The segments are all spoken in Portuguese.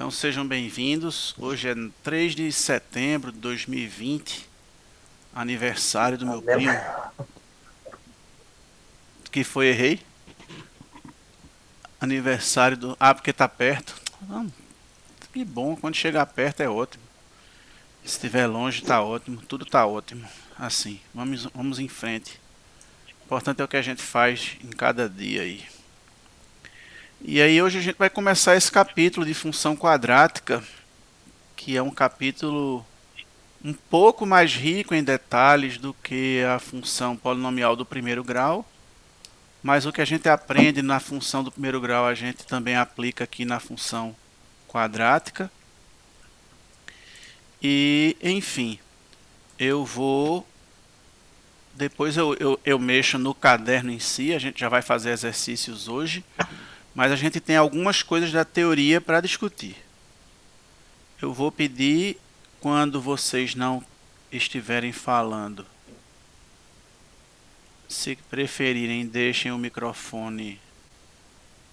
Então sejam bem-vindos. Hoje é 3 de setembro de 2020, aniversário do meu Mesmo. primo. Que foi, errei? Aniversário do. Ah, porque tá perto. Não, que bom, quando chegar perto é ótimo. Se estiver longe tá ótimo, tudo tá ótimo. Assim, vamos em frente. O importante é o que a gente faz em cada dia aí. E aí hoje a gente vai começar esse capítulo de função quadrática, que é um capítulo um pouco mais rico em detalhes do que a função polinomial do primeiro grau, mas o que a gente aprende na função do primeiro grau a gente também aplica aqui na função quadrática. E, enfim, eu vou. Depois eu mexo no caderno em si, a gente já vai fazer exercícios hoje, mas a gente tem algumas coisas da teoria para discutir. Eu vou pedir, quando vocês não estiverem falando, se preferirem, deixem o microfone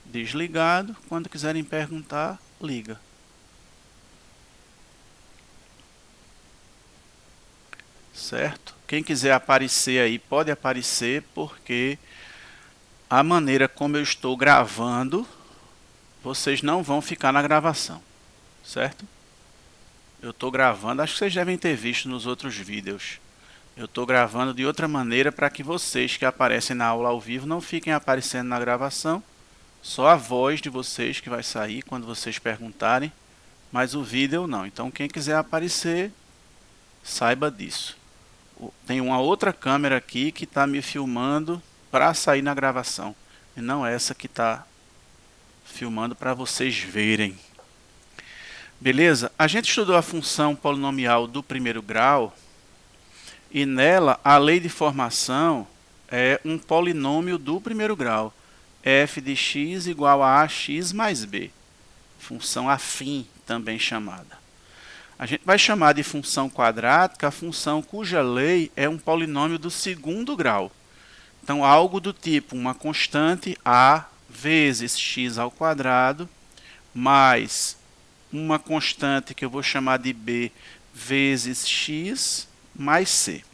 desligado. Quando quiserem perguntar, liga. Certo? Quem quiser aparecer aí, pode aparecer, porque a maneira como eu estou gravando, vocês não vão ficar na gravação. Certo? Eu estou gravando, acho que vocês devem ter visto nos outros vídeos. Eu estou gravando de outra maneira para que vocês que aparecem na aula ao vivo não fiquem aparecendo na gravação. Só a voz de vocês que vai sair quando vocês perguntarem, mas o vídeo não. Então quem quiser aparecer, saiba disso. Tem uma outra câmera aqui que está me filmando para sair na gravação, e não essa que está filmando para vocês verem. Beleza? A gente estudou a função polinomial do primeiro grau, e nela a lei de formação é um polinômio do primeiro grau. F de x igual a ax mais b. Função afim, também chamada. A gente vai chamar de função quadrática a função cuja lei é um polinômio do segundo grau. Então, algo do tipo uma constante a vezes x ao quadrado mais uma constante que eu vou chamar de b vezes x mais c.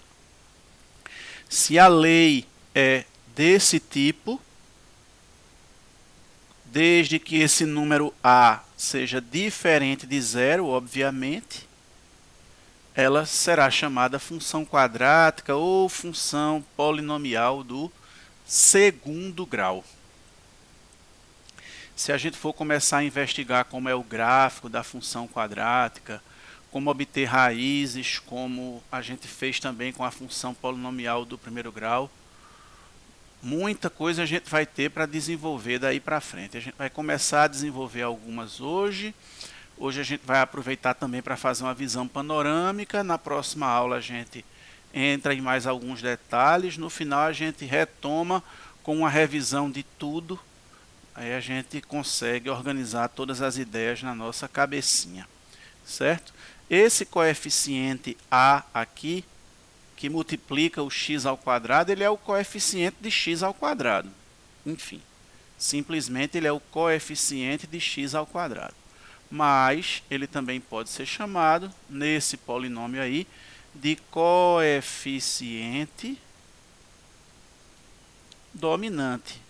Se a lei é desse tipo, desde que esse número a seja diferente de zero, obviamente, ela será chamada função quadrática ou função polinomial do segundo grau. Se a gente for começar a investigar como é o gráfico da função quadrática, como obter raízes, como a gente fez também com a função polinomial do primeiro grau, muita coisa a gente vai ter para desenvolver daí para frente. A gente vai começar a desenvolver algumas hoje. Hoje a gente vai aproveitar também para fazer uma visão panorâmica. Na próxima aula a gente entra em mais alguns detalhes. No final a gente retoma com uma revisão de tudo. Aí a gente consegue organizar todas as ideias na nossa cabecinha, certo? Esse coeficiente A aqui, que multiplica o x ao quadrado, ele é o coeficiente de x ao quadrado. Enfim, simplesmente ele é o coeficiente de x ao quadrado. Mas ele também pode ser chamado, nesse polinômio aí, de coeficiente dominante.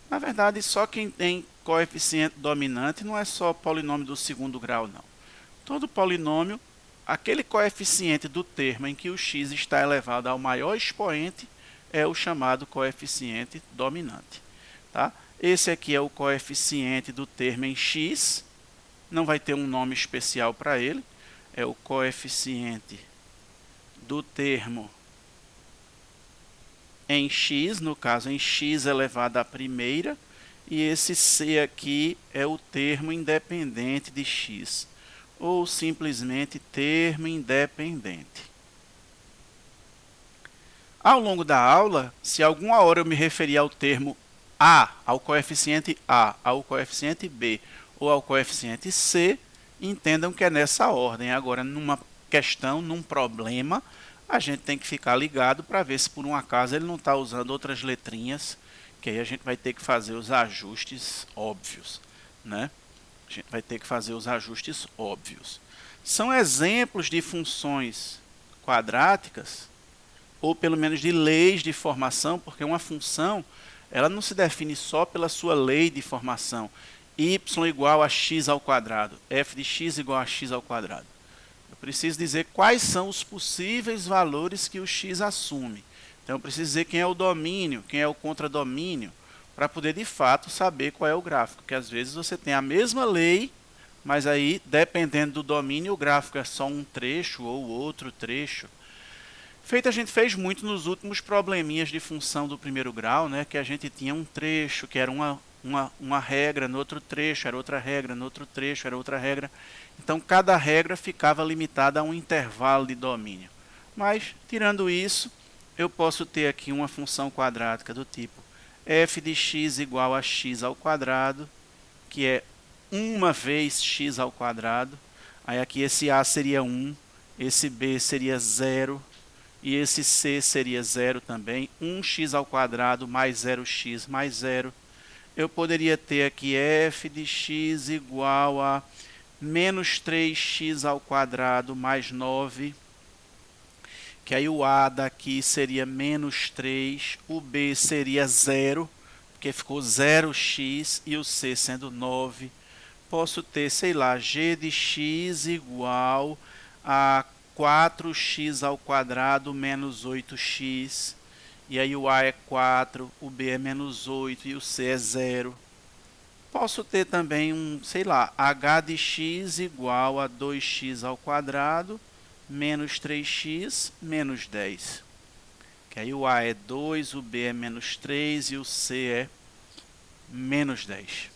Na verdade, só quem tem coeficiente dominante não é só polinômio do segundo grau, não. Todo polinômio, aquele coeficiente do termo em que o x está elevado ao maior expoente é o chamado coeficiente dominante. Tá? Esse aqui é o coeficiente do termo em x, não vai ter um nome especial para ele, é o coeficiente do termo em x, no caso em x elevado à primeira, e esse c aqui é o termo independente de x, ou simplesmente termo independente. Ao longo da aula, se alguma hora eu me referir ao termo a, ao coeficiente a, ao coeficiente b ou ao coeficiente c, entendam que é nessa ordem. Agora, numa questão, num problema, a gente tem que ficar ligado para ver se por um acaso ele não está usando outras letrinhas, que aí a gente vai ter que fazer os ajustes óbvios, né? A gente vai ter que fazer os ajustes óbvios. São exemplos de funções quadráticas, ou pelo menos de leis de formação, porque uma função ela não se define só pela sua lei de formação. Y igual a x ao quadrado, f de x igual a x ao quadrado. Eu preciso dizer quais são os possíveis valores que o x assume. Então eu preciso dizer quem é o domínio, quem é o contradomínio, para poder de fato saber qual é o gráfico. Porque às vezes você tem a mesma lei, mas aí dependendo do domínio o gráfico é só um trecho ou outro trecho. Feito a gente fez muito nos últimos probleminhas de função do primeiro grau, né, que a gente tinha um trecho que era uma regra, no outro trecho era outra regra, no outro trecho era outra regra. Então cada regra ficava limitada a um intervalo de domínio. Mas, tirando isso, eu posso ter aqui uma função quadrática do tipo f de x igual a x ao quadrado, que é uma vez x ao quadrado. Aí aqui esse a seria 1, esse b seria 0, e esse c seria 0 também. 1x ao quadrado mais 0x mais 0. Eu poderia ter aqui f de x igual a menos 3x ao quadrado mais 9, que aí o a daqui seria menos 3, o b seria 0, porque ficou 0x, e o c sendo 9. Posso ter, sei lá, g de x igual a 4x ao quadrado menos 8x, e aí o a é 4, o b é menos 8 e o c é 0. Posso ter também sei lá, h de x igual a 2x ao quadrado menos 3x menos 10. Que aí o a é 2, o b é menos 3 e o c é menos 10.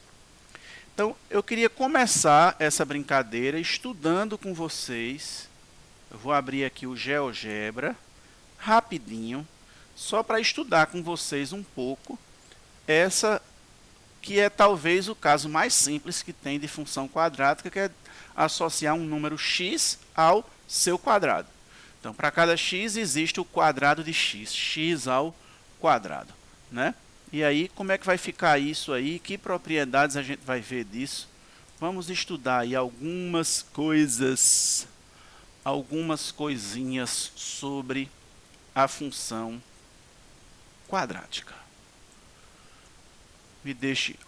Então, eu queria começar essa brincadeira estudando com vocês. Eu vou abrir aqui o GeoGebra, rapidinho, só para estudar com vocês um pouco essa que é talvez o caso mais simples que tem de função quadrática, que é associar um número x ao seu quadrado. Então, para cada x existe o quadrado de x, x ao quadrado, né? E aí, como é que vai ficar isso aí? Que propriedades a gente vai ver disso? Vamos estudar aí algumas coisas, algumas coisinhas sobre a função quadrática. Me deixe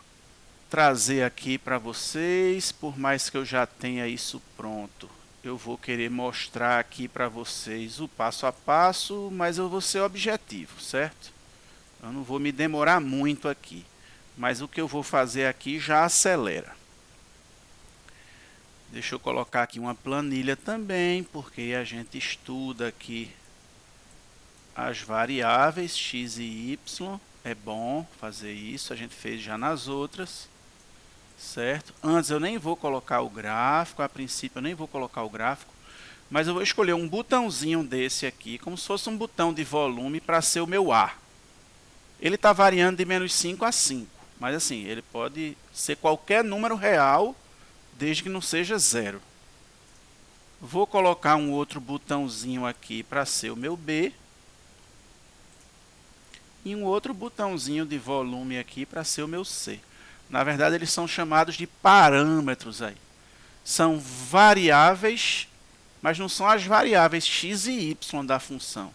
trazer aqui para vocês, por mais que eu já tenha isso pronto. Eu vou querer mostrar aqui para vocês o passo a passo, mas eu vou ser objetivo, certo? Eu não vou me demorar muito aqui, mas o que eu vou fazer aqui já acelera. Deixa eu colocar aqui uma planilha também, porque a gente estuda aqui as variáveis x e y. É bom fazer isso, a gente fez já nas outras, certo? Antes eu nem vou colocar o gráfico, a princípio eu nem vou colocar o gráfico, mas eu vou escolher um botãozinho desse aqui, como se fosse um botão de volume para ser o meu A. Ele está variando de menos 5 a 5, mas assim, ele pode ser qualquer número real, desde que não seja 0. Vou colocar um outro botãozinho aqui para ser o meu B, e um outro botãozinho de volume aqui para ser o meu C. Na verdade, eles são chamados de parâmetros aí. São variáveis, mas não são as variáveis x e y da função.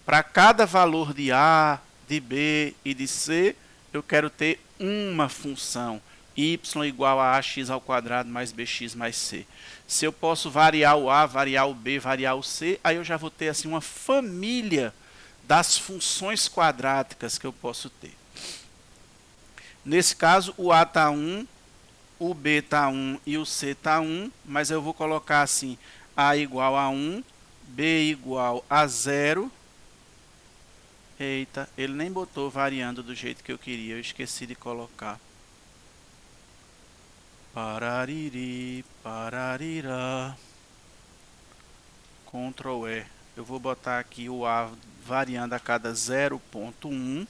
Para cada valor de A, de B e de C, eu quero ter uma função, y igual a ax ao quadrado mais bx mais c. Se eu posso variar o A, variar o B, variar o C, aí eu já vou ter assim uma família das funções quadráticas que eu posso ter. Nesse caso, o A está 1, o B está 1 e o C está 1, mas eu vou colocar assim, A igual a 1, B igual a 0. Eita, ele nem botou variando do jeito que eu queria, eu esqueci de colocar. Parariri, pararirá. Ctrl E. Eu vou botar aqui o A variando a cada 0,1.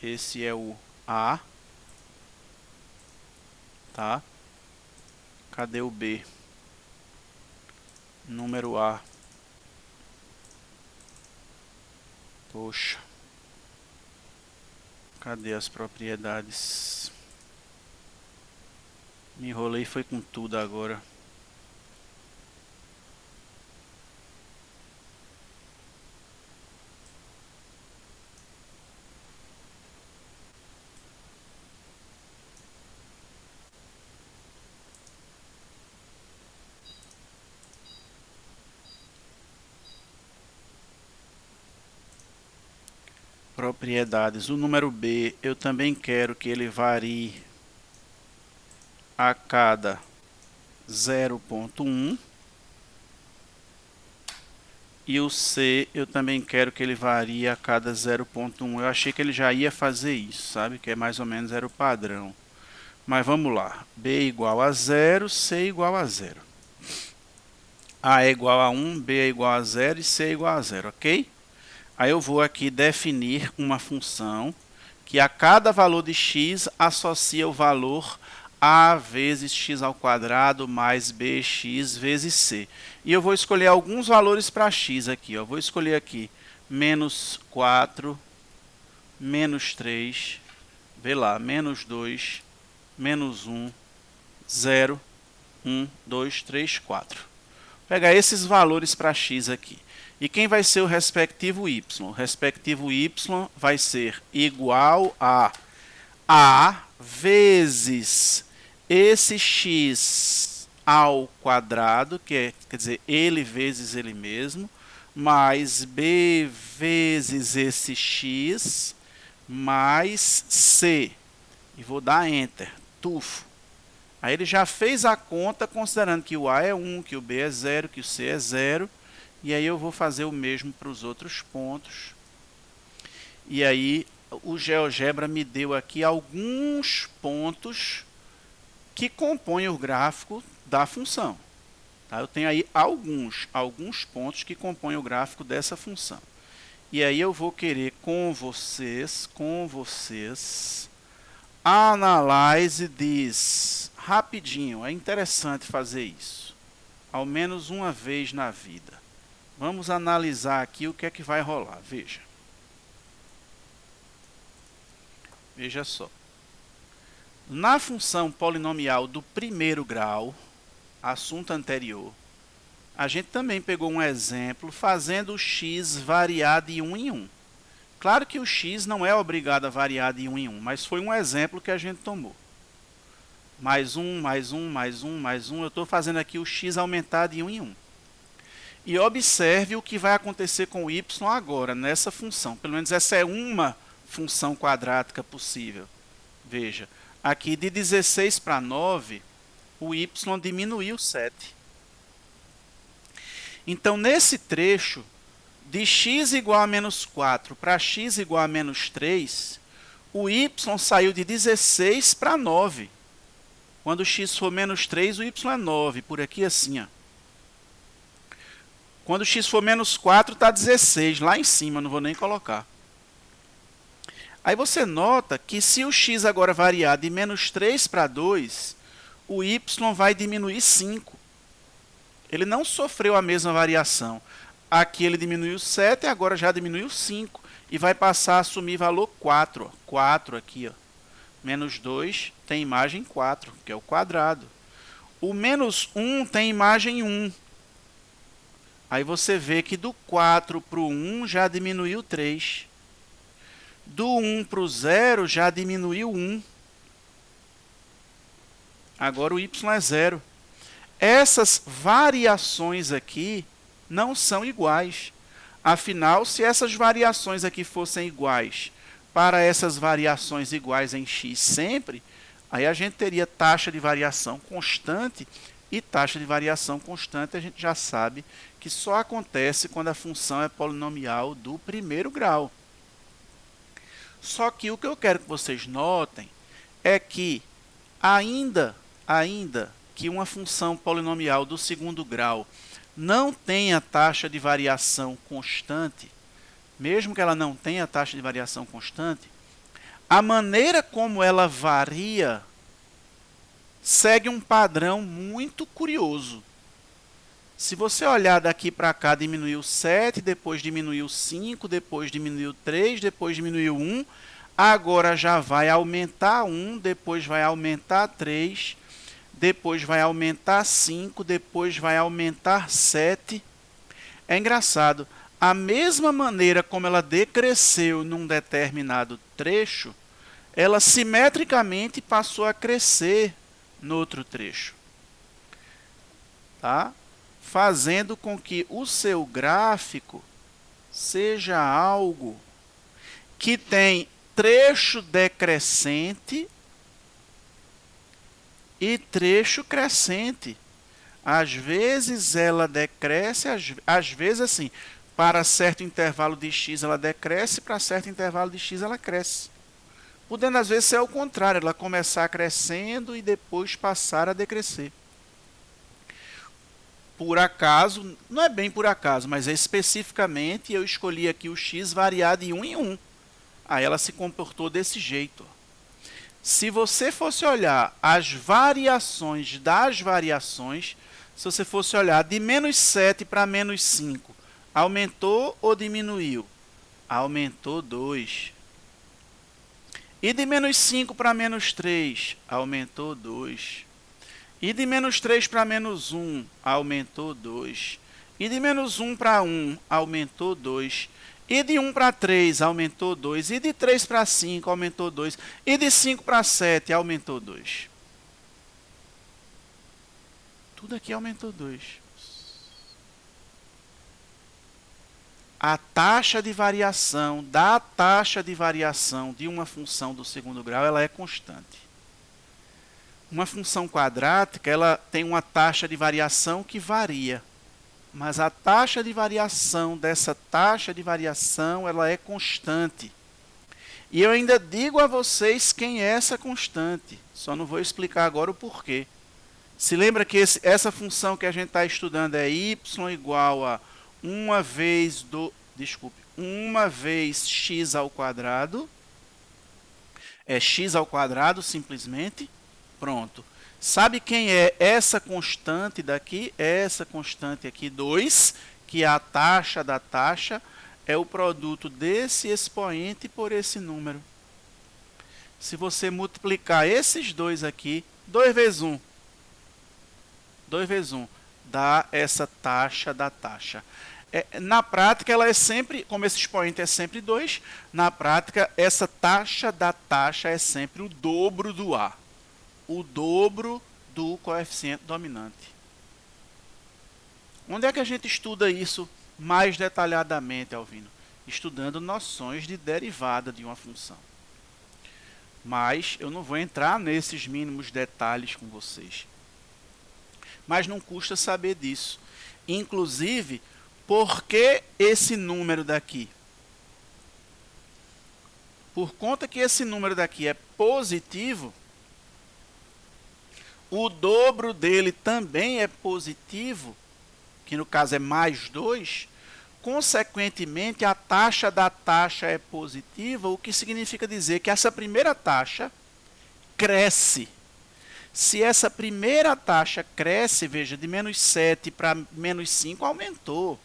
Esse é o A. Tá? Cadê o B? Número A. Poxa. Cadê as propriedades? Me enrolei foi com tudo agora. Propriedades. O número B, eu também quero que ele varie a cada 0,1. E o C, eu também quero que ele varie a cada 0,1. Eu achei que ele já ia fazer isso, sabe? Que é mais ou menos era o padrão. Mas vamos lá. B igual a 0, C igual a 0. A é igual a 1, B é igual a 0 e C é igual a 0, ok? Aí eu vou aqui definir uma função que a cada valor de x associa o valor a vezes x ao quadrado mais bx vezes c. E eu vou escolher alguns valores para x aqui. Ó. Vou escolher aqui menos 4, menos 3, vê lá, menos 2, menos 1, 0, 1, 2, 3, 4. Vou pegar esses valores para x aqui. E quem vai ser o respectivo y? O respectivo y vai ser igual a vezes esse x ao quadrado, quer dizer, ele vezes ele mesmo, mais b vezes esse x, mais c. E vou dar Enter, tufo. Aí ele já fez a conta considerando que o a é 1, que o b é 0, que o c é 0. E aí eu vou fazer o mesmo para os outros pontos. E aí o GeoGebra me deu aqui alguns pontos que compõem o gráfico da função. Tá? Eu tenho aí alguns pontos que compõem o gráfico dessa função. E aí eu vou querer com vocês, analyze this. Rapidinho, é interessante fazer isso. Ao menos uma vez na vida. Vamos analisar aqui o que é que vai rolar. Veja. Veja só. Na função polinomial do primeiro grau, assunto anterior, a gente também pegou um exemplo fazendo o x variar de 1 em 1. Claro que o x não é obrigado a variar de 1 em 1, mas foi um exemplo que a gente tomou. Mais 1, mais 1, mais 1, mais 1. Eu estou fazendo aqui o x aumentar de 1 em 1. E observe o que vai acontecer com o y agora, nessa função. Pelo menos essa é uma função quadrática possível. Veja, aqui de 16 para 9, o y diminuiu 7. Então, nesse trecho, de x igual a menos 4 para x igual a menos 3, o y saiu de 16 para 9. Quando x for menos 3, o y é 9. Por aqui assim, ó. Quando x for menos 4, está 16, lá em cima, não vou nem colocar. Aí você nota que se o x agora variar de menos 3 para 2, o y vai diminuir 5. Ele não sofreu a mesma variação. Aqui ele diminuiu 7 e agora já diminuiu 5. E vai passar a assumir valor 4. 4 aqui, ó. Menos 2 tem imagem 4, que é o quadrado. O menos 1 tem imagem 1. Aí você vê que do 4 para o 1 já diminuiu 3. Do 1 para o 0 já diminuiu 1. Agora o y é 0. Essas variações aqui não são iguais. Afinal, se essas variações aqui fossem iguais para essas variações iguais em x sempre, aí a gente teria taxa de variação constante. E taxa de variação constante a gente já sabe que só acontece quando a função é polinomial do primeiro grau. Só que o que eu quero que vocês notem é que ainda que uma função polinomial do segundo grau não tenha taxa de variação constante, mesmo que ela não tenha taxa de variação constante, a maneira como ela varia segue um padrão muito curioso. Se você olhar daqui para cá, diminuiu 7, depois diminuiu 5, depois diminuiu 3, depois diminuiu 1, agora já vai aumentar 1, depois vai aumentar 3, depois vai aumentar 5, depois vai aumentar 7. É engraçado, a mesma maneira como ela decresceu num determinado trecho, ela simetricamente passou a crescer no outro trecho, tá? Fazendo com que o seu gráfico seja algo que tem trecho decrescente e trecho crescente. Às vezes ela decresce, às vezes assim, para certo intervalo de x ela decresce, para certo intervalo de x ela cresce. Podendo às vezes ser o contrário, ela começar crescendo e depois passar a decrescer. Por acaso, não é bem por acaso, mas especificamente eu escolhi aqui o x variar de 1 em 1. Aí ela se comportou desse jeito. Se você fosse olhar as variações das variações, se você fosse olhar de menos 7 para menos 5, aumentou ou diminuiu? Aumentou 2. E de menos 5 para menos 3, aumentou 2. E de menos 3 para menos 1, aumentou 2. E de menos 1 para 1, aumentou 2. E de 1 para 3, aumentou 2. E de 3 para 5, aumentou 2. E de 5 para 7, aumentou 2. Tudo aqui aumentou 2. A taxa de variação da taxa de variação de uma função do segundo grau ela é constante. Uma função quadrática ela tem uma taxa de variação que varia, mas a taxa de variação dessa taxa de variação ela é constante. E eu ainda digo a vocês quem é essa constante, só não vou explicar agora o porquê. Se lembra que essa função que a gente está estudando é y igual a uma vez x ao quadrado. É x ao quadrado, simplesmente. Pronto. Sabe quem é essa constante daqui? Essa constante aqui, 2, que é a taxa da taxa, é o produto desse expoente por esse número. Se você multiplicar esses dois aqui, 2 vezes 1. 2 vezes 1 dá essa taxa da taxa. Na prática, ela é sempre, como esse expoente é sempre 2, na prática, essa taxa da taxa é sempre o dobro do A. O dobro do coeficiente dominante. Onde é que a gente estuda isso mais detalhadamente, Alvino? Estudando noções de derivada de uma função. Mas eu não vou entrar nesses mínimos detalhes com vocês. Mas não custa saber disso. Inclusive, por que esse número daqui? Por conta que esse número daqui é positivo, o dobro dele também é positivo, que no caso é mais 2, consequentemente a taxa da taxa é positiva, o que significa dizer que essa primeira taxa cresce. Se essa primeira taxa cresce, veja, de menos 7 para menos 5 aumentou,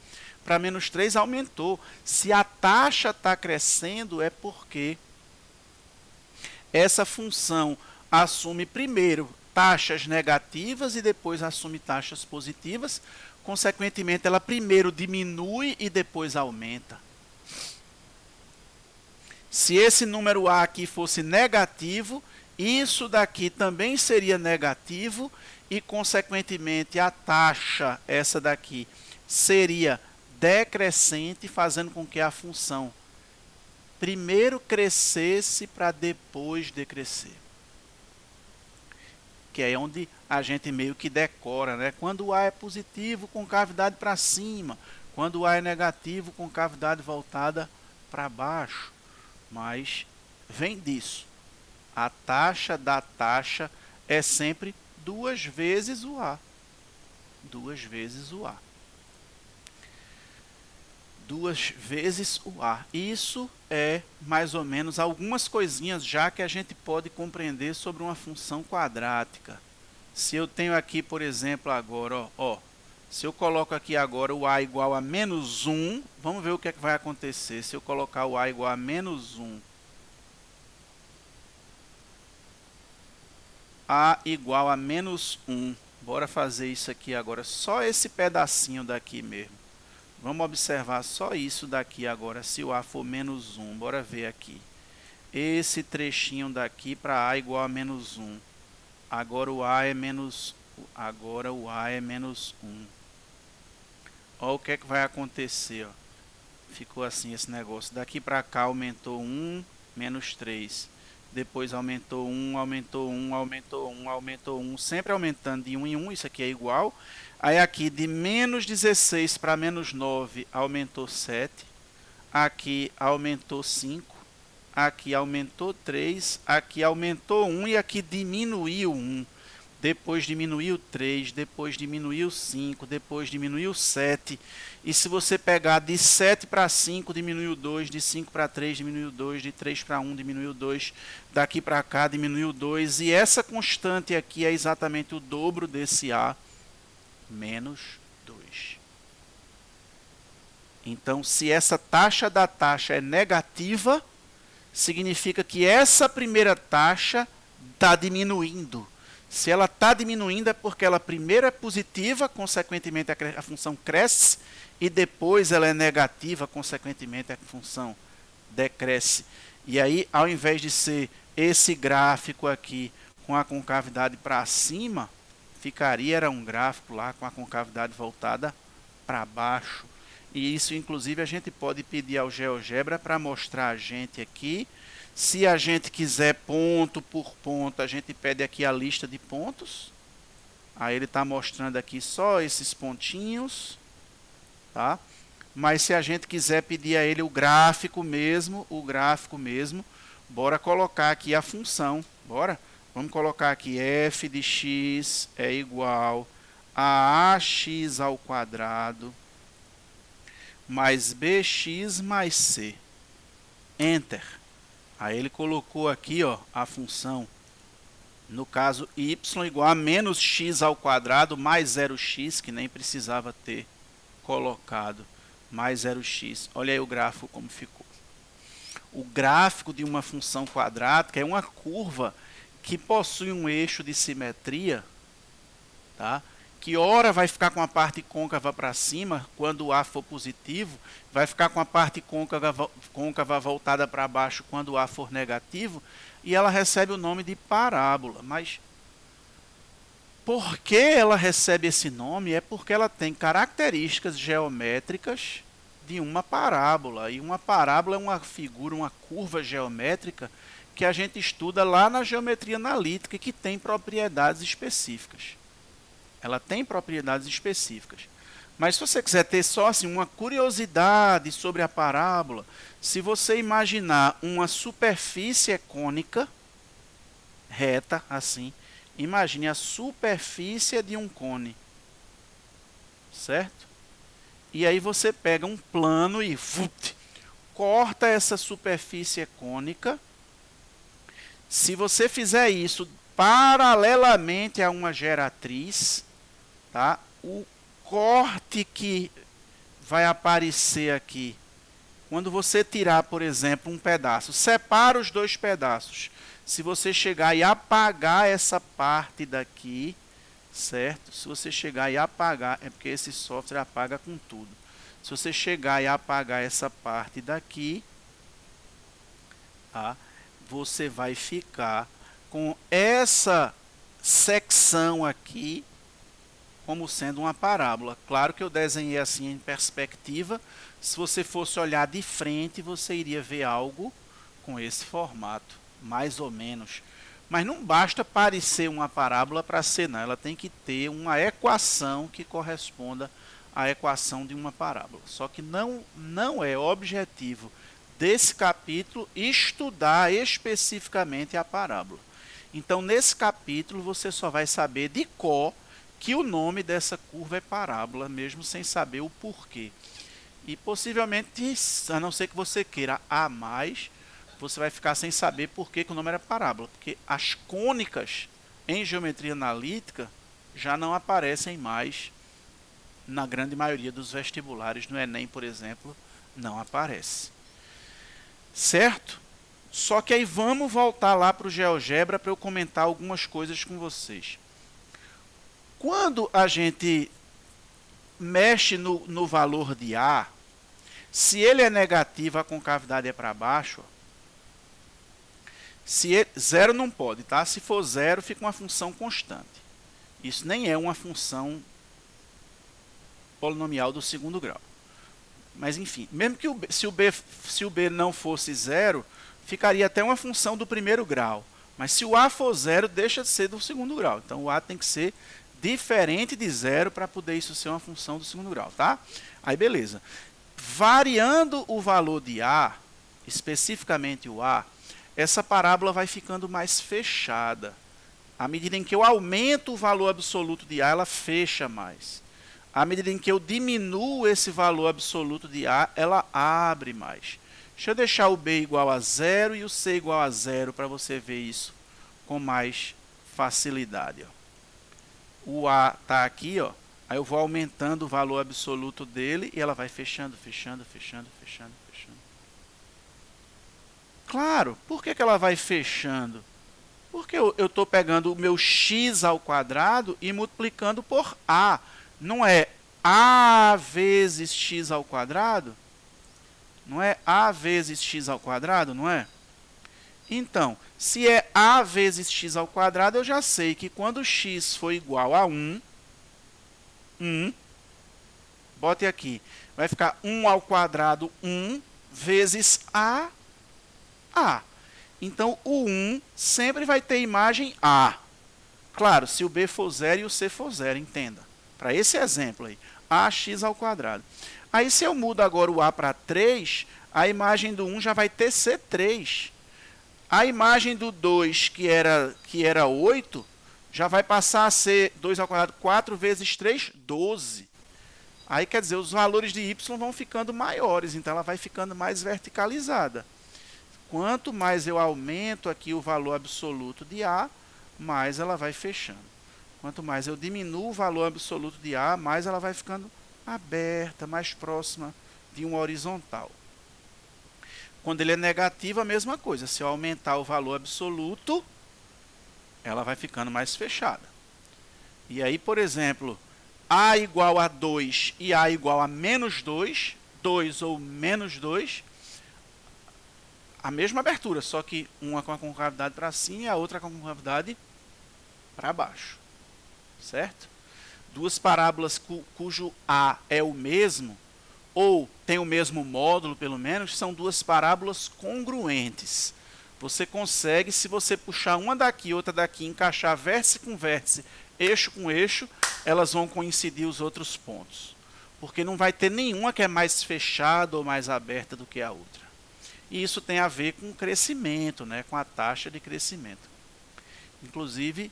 para menos 3 aumentou. Se a taxa está crescendo é porque essa função assume primeiro taxas negativas e depois assume taxas positivas. Consequentemente, ela primeiro diminui e depois aumenta. Se esse número A aqui fosse negativo, isso daqui também seria negativo e, consequentemente, a taxa, essa daqui, seria decrescente, fazendo com que a função primeiro crescesse para depois decrescer. Que é onde a gente meio que decora, né? Quando o A é positivo, concavidade para cima. Quando o A é negativo, concavidade voltada para baixo. Mas vem disso. A taxa da taxa é sempre 2 vezes o A. 2 vezes o A. 2 vezes o A. Isso é mais ou menos algumas coisinhas já que a gente pode compreender sobre uma função quadrática. Se eu tenho aqui, por exemplo, agora, se eu coloco aqui agora o A igual a menos 1, vamos ver o que é que vai acontecer. Se eu colocar o A igual a menos 1, A igual a menos 1. Bora fazer isso aqui agora, só esse pedacinho daqui mesmo. Vamos observar só isso daqui agora, se o A for menos 1. Bora ver aqui. Esse trechinho daqui para A igual a menos 1. Agora o A é menos 1. Olha o que é que vai acontecer. Ó. Ficou assim esse negócio. Daqui para cá aumentou 1, menos 3. Depois aumentou 1, aumentou 1, aumentou 1, aumentou 1. Sempre aumentando de 1 em 1. Isso aqui é igual. Aí aqui de menos 16 para menos 9 aumentou 7. Aqui aumentou 5. Aqui aumentou 3. Aqui aumentou 1 e aqui diminuiu 1. Depois diminuiu 3, depois diminuiu 5, depois diminuiu 7. E se você pegar de 7 para 5, diminuiu 2, de 5 para 3, diminuiu 2, de 3 para 1, diminuiu 2, daqui para cá diminuiu 2. E essa constante aqui é exatamente o dobro desse A, menos 2. Então, se essa taxa da taxa é negativa, significa que essa primeira taxa está diminuindo. Se ela está diminuindo é porque ela primeiro é positiva, consequentemente a função cresce, e depois ela é negativa, consequentemente a função decresce. E aí, ao invés de ser esse gráfico aqui com a concavidade para cima, era um gráfico lá com a concavidade voltada para baixo. E isso, inclusive, a gente pode pedir ao GeoGebra para mostrar a gente aqui. Se a gente quiser ponto por ponto, a gente pede aqui a lista de pontos. Aí ele está mostrando aqui só esses pontinhos. Tá? Mas se a gente quiser pedir a ele o gráfico mesmo, bora colocar aqui a função. Bora? Vamos colocar aqui f de x é igual a ax ao quadrado mais bx mais c. Enter. Aí ele colocou aqui, ó, a função, no caso, y igual a menos x ao quadrado mais 0x, que nem precisava ter colocado, mais 0x. Olha aí o gráfico como ficou. O gráfico de uma função quadrática é uma curva que possui um eixo de simetria, tá? Que ora vai ficar com a parte côncava para cima, quando o A for positivo, vai ficar com a parte côncava voltada para baixo quando o A for negativo, e ela recebe o nome de parábola. Mas por que ela recebe esse nome? É porque ela tem características geométricas de uma parábola. E uma parábola é uma figura, uma curva geométrica que a gente estuda lá na geometria analítica e que tem propriedades específicas. Ela tem propriedades específicas. Mas se você quiser ter só assim, uma curiosidade sobre a parábola, se você imaginar uma superfície cônica, reta, assim, imagine a superfície de um cone. Certo? E aí você pega um plano e corta essa superfície cônica. Se você fizer isso paralelamente a uma geratriz, tá? O corte que vai aparecer aqui, quando você tirar, por exemplo, um pedaço, separa os dois pedaços. Se você chegar e apagar essa parte daqui, certo? Se você chegar e apagar, é porque esse software apaga com tudo. Se você chegar e apagar essa parte daqui, tá? Você vai ficar com essa secção aqui como sendo uma parábola. Claro que eu desenhei assim em perspectiva. Se você fosse olhar de frente, você iria ver algo com esse formato, mais ou menos. Mas não basta parecer uma parábola para ser, não. Ela tem que ter uma equação que corresponda à equação de uma parábola. Só que não é objetivo desse capítulo estudar especificamente a parábola. Então, nesse capítulo, você só vai saber de cor que o nome dessa curva é parábola, mesmo sem saber o porquê. E possivelmente, a não ser que você queira A mais, você vai ficar sem saber por que o nome era parábola. Porque as cônicas em geometria analítica já não aparecem mais na grande maioria dos vestibulares. No Enem, por exemplo, não aparece. Certo? Só que aí vamos voltar lá para o GeoGebra para eu comentar algumas coisas com vocês. Quando a gente mexe no valor de A, se ele é negativo, a concavidade é para baixo. Zero não pode, tá? Se for zero, fica uma função constante. Isso nem é uma função polinomial do segundo grau. Mas enfim, mesmo que se o B não fosse zero, ficaria até uma função do primeiro grau. Mas se o A for zero, deixa de ser do segundo grau. Então o A tem que ser diferente de zero para poder isso ser uma função do segundo grau, tá? Aí beleza. Variando o valor de A, especificamente o A, essa parábola vai ficando mais fechada. À medida em que eu aumento o valor absoluto de A, ela fecha mais. À medida em que eu diminuo esse valor absoluto de A, ela abre mais. Deixa eu deixar o B igual a zero e o C igual a zero para você ver isso com mais facilidade. Ó. O A está aqui, ó. Aí eu vou aumentando o valor absoluto dele e ela vai fechando, fechando, fechando, fechando, fechando. Claro, por que ela vai fechando? Porque eu estou pegando o meu x ao quadrado e multiplicando por A. Não é A vezes x ao quadrado? Não é A vezes x ao quadrado, não é? Então, se é A vezes x ao quadrado, eu já sei que quando x for igual a 1, bote aqui, vai ficar 1 ao quadrado 1 vezes A. Então, o 1 sempre vai ter imagem A. Claro, se o B for 0 e o C for 0, entenda. Para esse exemplo aí, AX ao quadrado. Aí, se eu mudo agora o A para 3, a imagem do 1 já vai ter C3. A imagem do 2, que era 8, já vai passar a ser 2 ao quadrado, 4 vezes 3, 12. Aí, quer dizer, os valores de y vão ficando maiores, então ela vai ficando mais verticalizada. Quanto mais eu aumento aqui o valor absoluto de A, mais ela vai fechando. Quanto mais eu diminuo o valor absoluto de A, mais ela vai ficando aberta, mais próxima de um horizontal. Quando ele é negativo, a mesma coisa. Se eu aumentar o valor absoluto, ela vai ficando mais fechada. E aí, por exemplo, A igual a 2 e A igual a menos 2, 2 ou menos 2, a mesma abertura, só que uma com a concavidade para cima e a outra com a concavidade para baixo. Certo? Duas parábolas cujo A é o mesmo, ou tem o mesmo módulo, pelo menos, são duas parábolas congruentes. Você consegue, se você puxar uma daqui e outra daqui, encaixar vértice com vértice, eixo com eixo, elas vão coincidir os outros pontos. Porque não vai ter nenhuma que é mais fechada ou mais aberta do que a outra. E isso tem a ver com o crescimento, né, com a taxa de crescimento. Inclusive,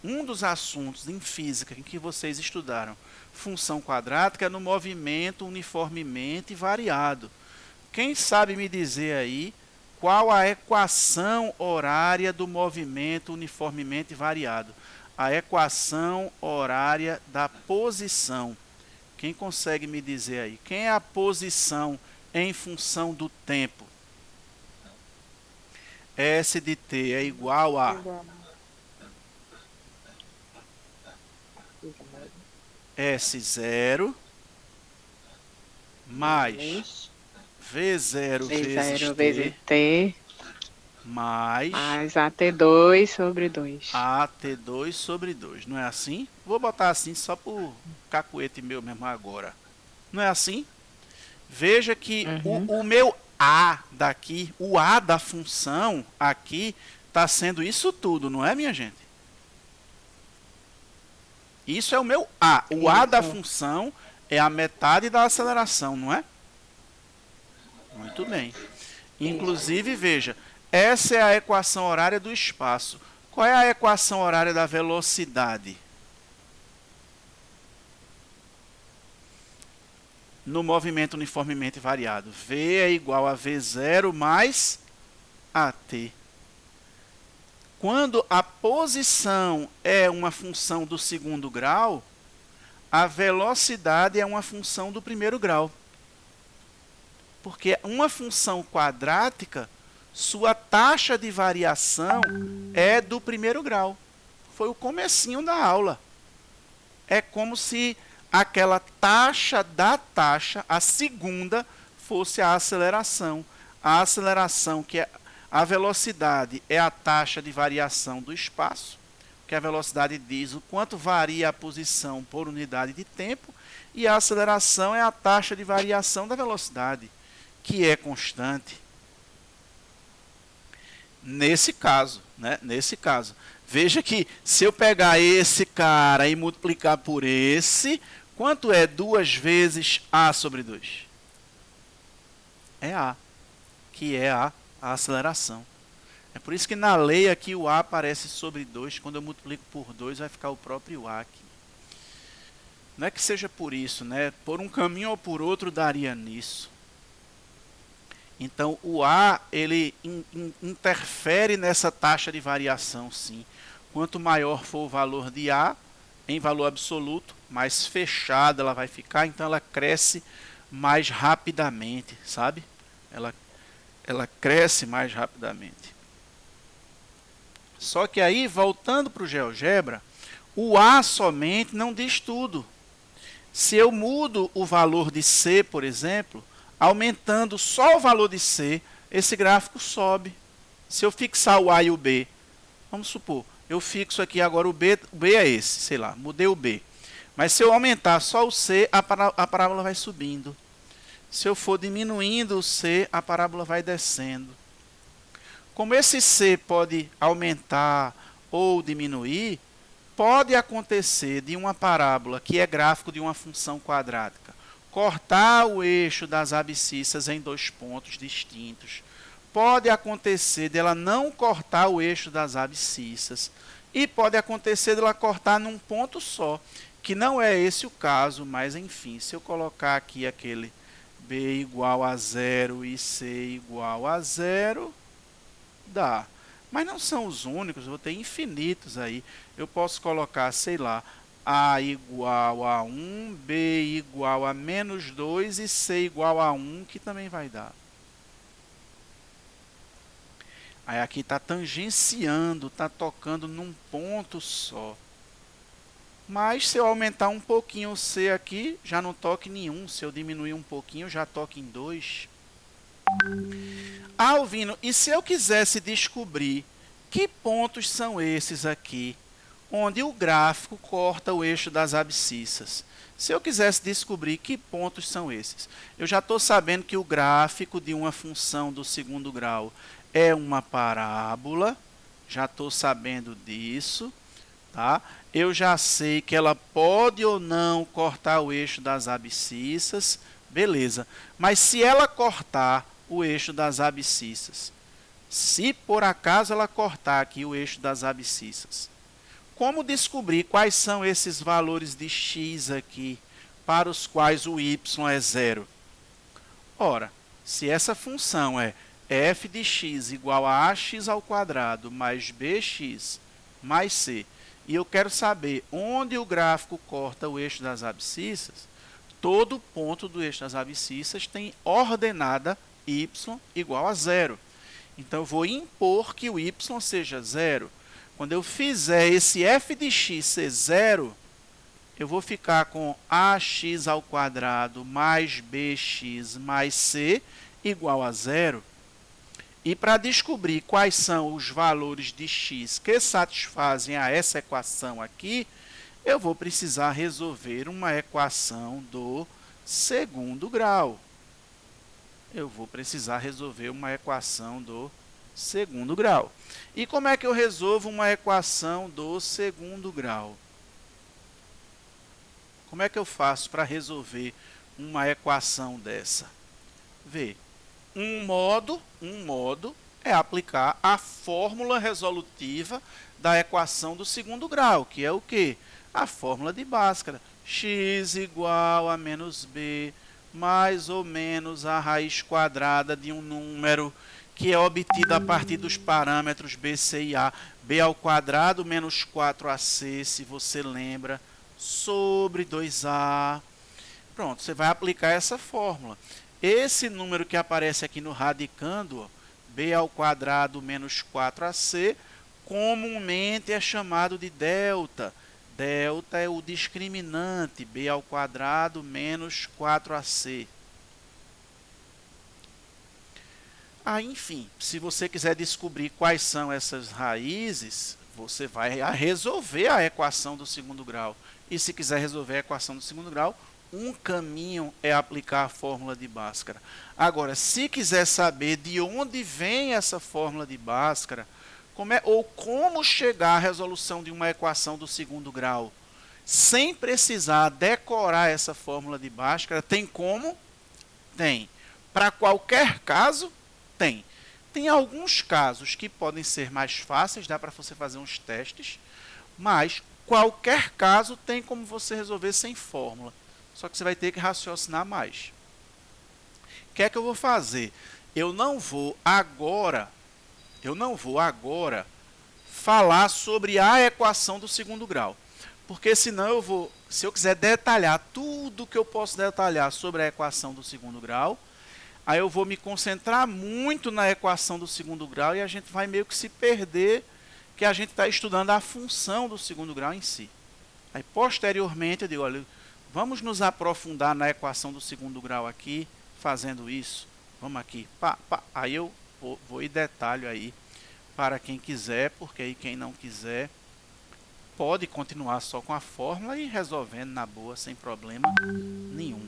um dos assuntos em física em que vocês estudaram função quadrática é no movimento uniformemente variado. Quem sabe me dizer aí qual a equação horária do movimento uniformemente variado? A equação horária da posição. Quem consegue me dizer aí? Quem é a posição em função do tempo? S de t é igual a S0 mais V0 vezes t mais AT2 sobre 2. AT2 sobre 2. Não é assim? Vou botar assim só por cacuete meu mesmo agora. Não é assim? Veja que o meu A daqui, o A da função aqui, está sendo isso tudo, não é, minha gente? Isso é o meu A. O A da função é a metade da aceleração, não é? Muito bem. Inclusive, veja, essa é a equação horária do espaço. Qual é a equação horária da velocidade? No movimento uniformemente variado. V é igual a V0 mais AT. Quando a posição é uma função do segundo grau, a velocidade é uma função do primeiro grau. Porque uma função quadrática, sua taxa de variação é do primeiro grau. Foi o comecinho da aula. É como se aquela taxa da taxa, a segunda, fosse a aceleração. A aceleração, que é a velocidade, é a taxa de variação do espaço, que a velocidade diz o quanto varia a posição por unidade de tempo, e a aceleração é a taxa de variação da velocidade, que é constante. Nesse caso, né? Nesse caso, veja que se eu pegar esse cara e multiplicar por esse, quanto é 2 vezes A sobre 2? É A, que é a aceleração. É por isso que na lei aqui o A aparece sobre 2, quando eu multiplico por 2 vai ficar o próprio A aqui. Não é que seja por isso, né? Por um caminho ou por outro daria nisso. Então o A ele interfere nessa taxa de variação, sim. Quanto maior for o valor de A, em valor absoluto, mais fechada ela vai ficar, então ela cresce mais rapidamente, sabe? Ela cresce mais rapidamente. Só que aí, voltando para o GeoGebra, o A somente não diz tudo. Se eu mudo o valor de C, por exemplo, aumentando só o valor de C, esse gráfico sobe. Se eu fixar o A e o B, vamos supor, eu fixo aqui agora o B é esse, sei lá, mudei o B. Mas se eu aumentar só o C, a parábola vai subindo. Se eu for diminuindo o C, a parábola vai descendo. Como esse C pode aumentar ou diminuir, pode acontecer de uma parábola, que é gráfico de uma função quadrática, cortar o eixo das abscissas em 2 pontos distintos. Pode acontecer dela não cortar o eixo das abscissas. E pode acontecer dela cortar num ponto só, que não é esse o caso, mas enfim, se eu colocar aqui aquele B igual a 0 e C igual a 0, dá. Mas não são os únicos, eu vou ter infinitos aí. Eu posso colocar, sei lá, A igual a 1, B igual a menos 2 e C igual a 1, que também vai dar. Aí aqui está tangenciando, está tocando num ponto só. Mas se eu aumentar um pouquinho o C aqui, já não toca em nenhum. Se eu diminuir um pouquinho, já toca em 2. Ah, Alvino, e se eu quisesse descobrir que pontos são esses aqui, onde o gráfico corta o eixo das abscissas? Se eu quisesse descobrir que pontos são esses, eu já estou sabendo que o gráfico de uma função do segundo grau é uma parábola, já estou sabendo disso, tá? Eu já sei que ela pode ou não cortar o eixo das abscissas, beleza. Mas se ela cortar o eixo das abscissas, se por acaso ela cortar aqui o eixo das abscissas, como descobrir quais são esses valores de x aqui, para os quais o y é 0? Ora, se essa função é f de x igual a ax ao quadrado mais bx mais c, e eu quero saber onde o gráfico corta o eixo das abscissas, todo ponto do eixo das abscissas tem ordenada y igual a 0. Então, eu vou impor que o y seja 0. Quando eu fizer esse f de x ser 0, eu vou ficar com ax ao quadrado mais bx mais c igual a 0. E para descobrir quais são os valores de x que satisfazem a essa equação aqui, eu vou precisar resolver uma equação do segundo grau. Eu vou precisar resolver uma equação do segundo grau. E como é que eu resolvo uma equação do segundo grau? Como é que eu faço para resolver uma equação dessa? Vê. Um modo é aplicar a fórmula resolutiva da equação do segundo grau, que é o quê? A fórmula de Bhaskara. X igual a menos b mais ou menos a raiz quadrada de um número que é obtido a partir dos parâmetros b, c e a. B ao quadrado menos 4ac, se você lembra, sobre 2a. Pronto, você vai aplicar essa fórmula. Esse número que aparece aqui no radicando, ó, b ao quadrado menos 4ac, comumente é chamado de delta. Delta é o discriminante, b ao quadrado menos 4ac. Enfim, se você quiser descobrir quais são essas raízes, você vai resolver a equação do segundo grau. E se quiser resolver a equação do segundo grau, um caminho é aplicar a fórmula de Bhaskara. Agora, se quiser saber de onde vem essa fórmula de Bhaskara, ou como chegar à resolução de uma equação do segundo grau, sem precisar decorar essa fórmula de Bhaskara, tem como? Tem. Para qualquer caso, tem. Tem alguns casos que podem ser mais fáceis, dá para você fazer uns testes, mas qualquer caso tem como você resolver sem fórmula. Só que você vai ter que raciocinar mais. O que é que eu vou fazer? Eu não vou agora falar sobre a equação do segundo grau. Porque senão se eu quiser detalhar tudo que eu posso detalhar sobre a equação do segundo grau, aí eu vou me concentrar muito na equação do segundo grau e a gente vai meio que se perder que a gente está estudando a função do segundo grau em si. Aí posteriormente eu digo, olha, vamos nos aprofundar na equação do segundo grau aqui, fazendo isso. Vamos aqui, aí eu vou em detalhe aí para quem quiser, porque aí quem não quiser pode continuar só com a fórmula e resolvendo na boa, sem problema nenhum.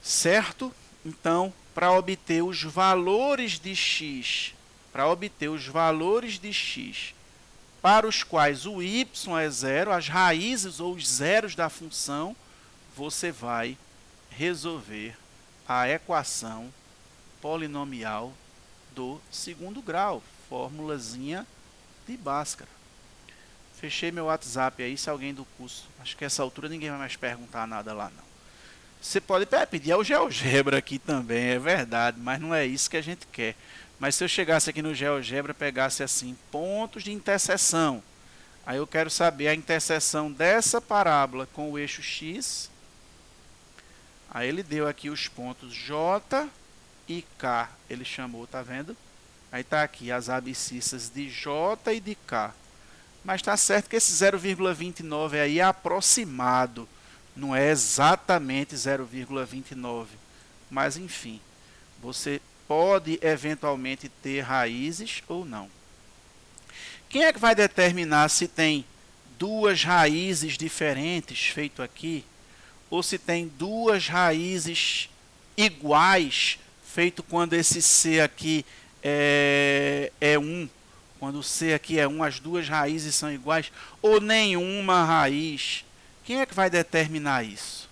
Certo? Então, para obter os valores de x, para os quais o y é zero, as raízes ou os zeros da função, você vai resolver a equação polinomial do segundo grau, formulazinha de Bhaskara. Fechei meu WhatsApp aí, se alguém do curso, acho que a essa altura ninguém vai mais perguntar nada lá não. Você pode pedir ao GeoGebra aqui também, é verdade, mas não é isso que a gente quer. Mas se eu chegasse aqui no GeoGebra, pegasse assim, pontos de interseção, aí eu quero saber a interseção dessa parábola com o eixo x, aí ele deu aqui os pontos J e K, ele chamou, tá vendo? Aí tá aqui as abscissas de J e de K. Mas tá certo que esse 0,29 aí é aproximado, não é exatamente 0,29. Mas enfim, você pode eventualmente ter raízes ou não. Quem é que vai determinar se tem duas raízes diferentes feito aqui, ou se tem duas raízes iguais feito quando esse C aqui é 1, quando o C aqui é 1, as duas raízes são iguais, ou nenhuma raiz? Quem é que vai determinar isso?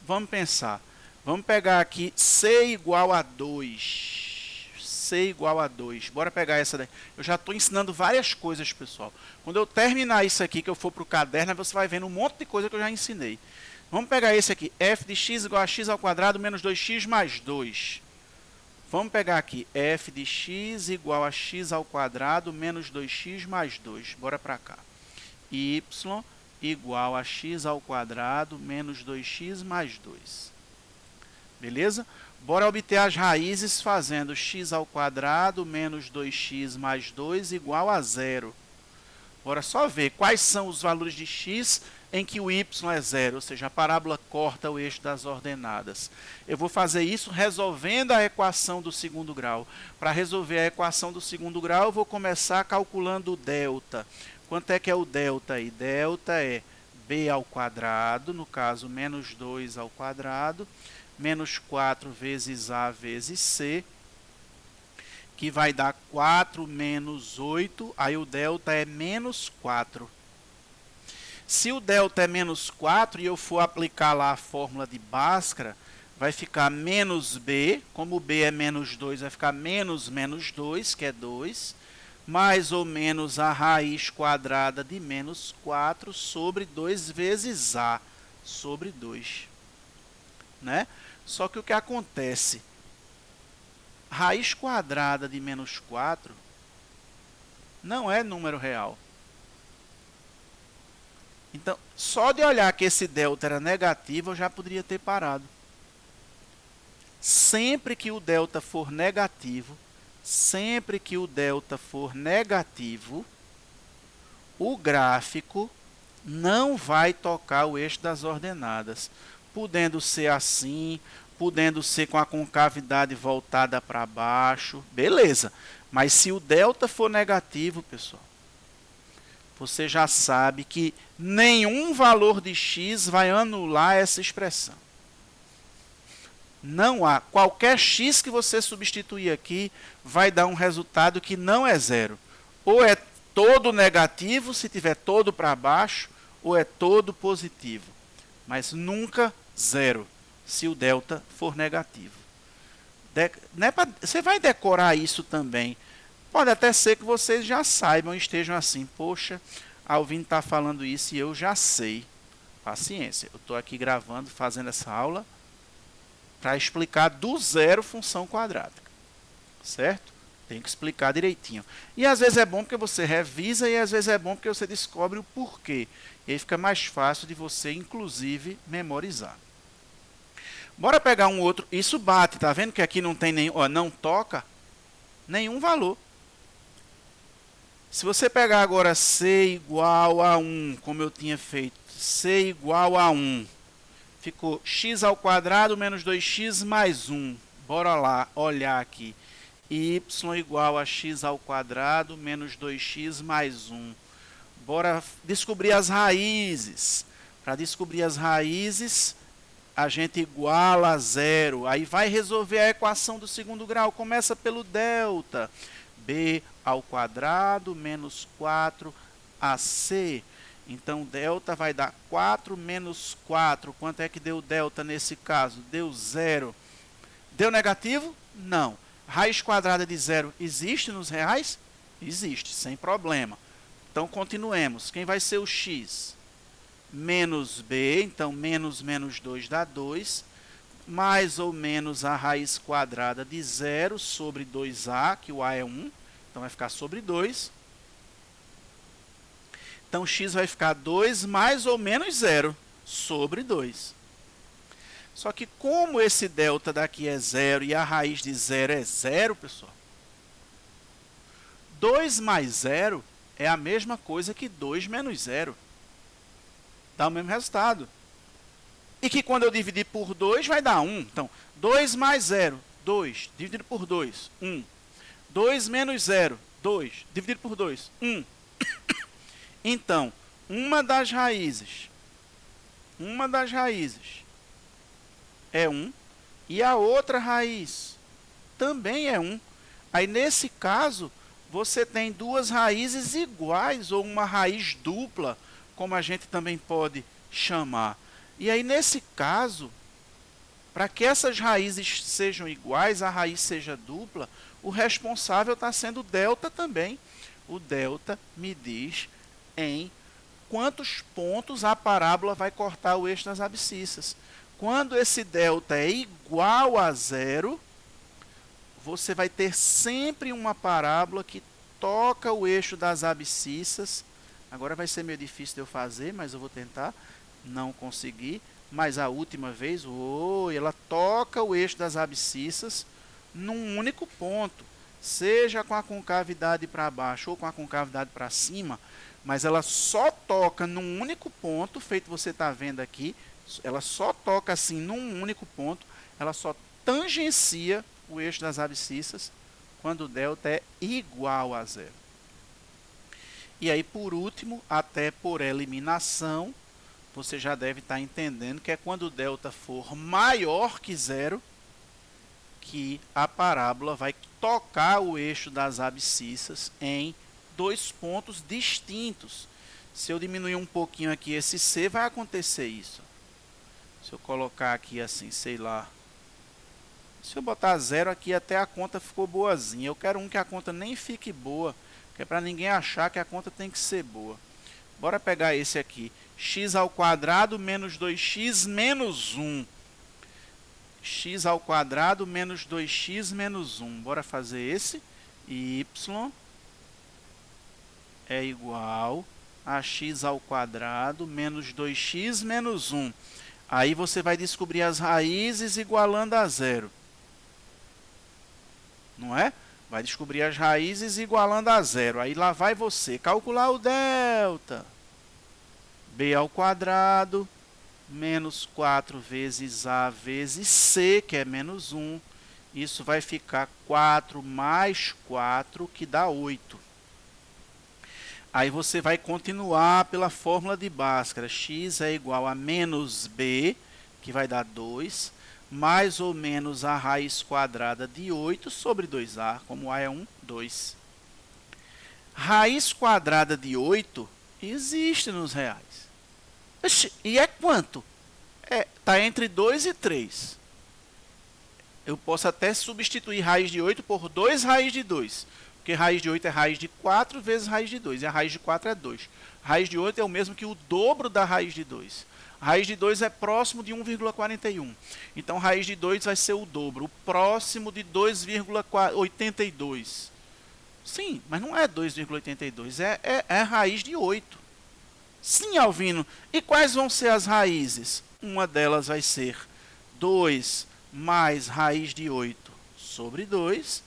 Vamos pensar. Vamos pegar aqui C igual a 2. C igual a 2. Bora pegar essa daí. Eu já estou ensinando várias coisas, pessoal. Quando eu terminar isso aqui, que eu for para o caderno, você vai vendo um monte de coisa que eu já ensinei. Vamos pegar esse aqui. F de x igual a x ao quadrado menos 2x mais 2. Vamos pegar aqui. F de x igual a x ao quadrado menos 2x mais 2. Bora para cá. Y igual a x ao quadrado menos 2x mais 2. Beleza? Bora obter as raízes fazendo x ao quadrado menos 2x mais 2 igual a 0. Bora só ver quais são os valores de x em que o y é 0, ou seja, a parábola corta o eixo das ordenadas. Eu vou fazer isso resolvendo a equação do segundo grau. Para resolver a equação do segundo grau, eu vou começar calculando o delta. Quanto é que é o delta aí? Delta é b ao quadrado, no caso, menos 2 ao quadrado, menos 4 vezes a vezes c, que vai dar 4 menos 8, aí o delta é menos 4. Se o delta é menos 4 e eu for aplicar lá a fórmula de Bhaskara, vai ficar menos b, como b é menos 2, vai ficar menos 2, que é 2, mais ou menos a raiz quadrada de menos 4 sobre 2 vezes a sobre 2. Né? Só que o que acontece? Raiz quadrada de menos 4 não é número real. Então, só de olhar que esse delta era negativo, eu já poderia ter parado. sempre que o delta for negativo, o gráfico não vai tocar o eixo das ordenadas, podendo ser assim, podendo ser com a concavidade voltada para baixo, beleza. Mas se o delta for negativo, pessoal, você já sabe que nenhum valor de x vai anular essa expressão. Não há. Qualquer x que você substituir aqui vai dar um resultado que não é zero. Ou é todo negativo, se tiver todo para baixo, ou é todo positivo. Mas nunca zero, se o delta for negativo. Você vai decorar isso também. Pode até ser que vocês já saibam e estejam assim, poxa, Alvin está falando isso e eu já sei. Paciência, eu estou aqui gravando, fazendo essa aula para explicar do zero função quadrática, certo? Tem que explicar direitinho. E às vezes é bom porque você revisa e às vezes é bom porque você descobre o porquê. E aí fica mais fácil de você, inclusive, memorizar. Bora pegar um outro. Isso bate, tá vendo que aqui não tem nenhum, ó, não toca nenhum valor. Se você pegar agora c igual a 1, como eu tinha feito, c igual a 1, ficou x ao quadrado menos 2x mais 1. Bora lá olhar aqui. Y igual a x ao quadrado menos 2x mais 1. Bora descobrir as raízes. Para descobrir as raízes, a gente iguala a zero. Aí vai resolver a equação do segundo grau. Começa pelo delta. B ao quadrado menos 4ac. Então, delta vai dar 4 menos 4. Quanto é que deu delta nesse caso? Deu zero. Deu negativo? Não. Raiz quadrada de zero existe nos reais? Existe, sem problema. Então, continuemos. Quem vai ser o x? Menos b, então menos menos 2 dá 2. Mais ou menos a raiz quadrada de zero sobre 2a, que o a é 1. Então, vai ficar sobre 2. Então, x vai ficar 2 mais ou menos 0 sobre 2. Só que como esse delta daqui é 0 e a raiz de 0 é 0, pessoal, 2 mais 0 é a mesma coisa que 2 menos 0. Dá o mesmo resultado. E que quando eu dividir por 2 vai dar 1. Então, 2 mais 0, 2. Dividido por 2, 1. 2 menos 0, 2. Dividido por 2, 1. Então, uma das raízes é 1 e a outra raiz também é 1. Aí, nesse caso, você tem duas raízes iguais ou uma raiz dupla, como a gente também pode chamar. E aí, nesse caso, para que essas raízes sejam iguais, a raiz seja dupla, o responsável está sendo o delta também. O delta me diz em quantos pontos a parábola vai cortar o eixo das abscissas. Quando esse delta é igual a zero, você vai ter sempre uma parábola que toca o eixo das abscissas. Agora vai ser meio difícil de eu fazer, mas eu vou tentar. Não consegui, mas a última vez, ela toca o eixo das abscissas num único ponto, seja com a concavidade para baixo ou com a concavidade para cima, mas ela só toca num único ponto, feito você está vendo aqui, ela só toca assim num único ponto, ela só tangencia o eixo das abscissas quando o delta é igual a zero. E aí, por último, até por eliminação, você já deve estar entendendo que é quando o delta for maior que zero, que a parábola vai tocar o eixo das abscissas em dois pontos distintos. Se eu diminuir um pouquinho aqui esse C, vai acontecer isso. Se eu colocar aqui assim, sei lá. Se eu botar zero aqui, até a conta ficou boazinha. Eu quero que a conta nem fique boa, que é para ninguém achar que a conta tem que ser boa. Bora pegar esse aqui. X ao quadrado menos 2x menos 1. X ao quadrado menos 2x menos 1. Bora fazer esse. Y é igual a x ao quadrado menos 2x menos 1. Aí você vai descobrir as raízes igualando a zero. não é? Vai descobrir as raízes igualando a zero. Aí lá vai você calcular o delta. B ao quadrado menos 4 vezes A vezes C, que é menos 1. Isso vai ficar 4 mais 4, que dá 8. Aí você vai continuar pela fórmula de Bhaskara. X é igual a menos B, que vai dar 2, mais ou menos a raiz quadrada de 8 sobre 2A, como A é 1, 2. Raiz quadrada de 8 existe nos reais. E é quanto? Está entre 2 e 3. Eu posso até substituir raiz de 8 por 2 raiz de 2. Porque raiz de 8 é raiz de 4 vezes raiz de 2. E a raiz de 4 é 2. Raiz de 8 é o mesmo que o dobro da raiz de 2. A raiz de 2 é próximo de 1,41. Então, raiz de 2 vai ser o dobro. O próximo de 2,82. Sim, mas não é 2,82. É raiz de 8. Sim, Alvino. E quais vão ser as raízes? Uma delas vai ser 2 mais raiz de 8 sobre 2.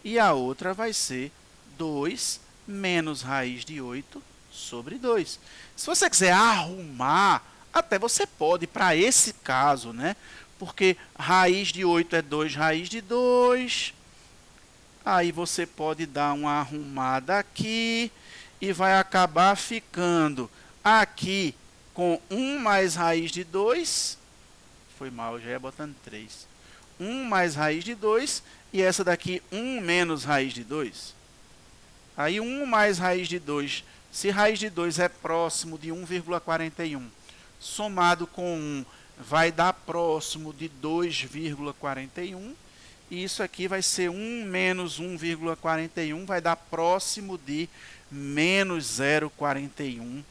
E a outra vai ser 2 menos raiz de 8 sobre 2. Se você quiser arrumar, até você pode para esse caso, né? Porque raiz de 8 é 2 raiz de 2. Aí você pode dar uma arrumada aqui e vai acabar ficando aqui com 1 mais raiz de 2. Foi mal, eu já ia botando 3. 1 mais raiz de 2. E essa daqui, 1 menos raiz de 2. Aí 1 mais raiz de 2. Se raiz de 2 é próximo de 1,41, somado com 1 vai dar próximo de 2,41. E isso aqui vai ser 1 menos 1,41, vai dar próximo de menos 0,41.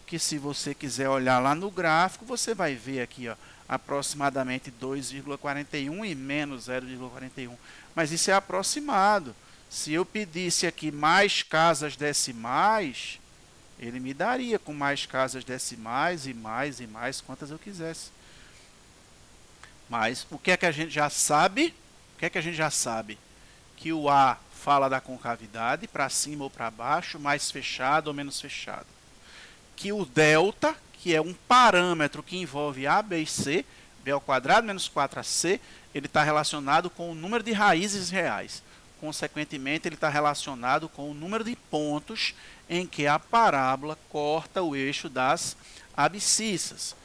Que se você quiser olhar lá no gráfico, você vai ver aqui, ó, aproximadamente 2,41 e menos 0,41. Mas isso é aproximado. Se eu pedisse aqui mais casas decimais, ele me daria com mais casas decimais e mais, quantas eu quisesse. Mas o que é que a gente já sabe? O que é que a gente já sabe? Que o A fala da concavidade, para cima ou para baixo, mais fechado ou menos fechado. Que o delta, que é um parâmetro que envolve A, B e C, B ao quadrado menos 4AC, ele está relacionado com o número de raízes reais. Consequentemente, ele está relacionado com o número de pontos em que a parábola corta o eixo das abscissas.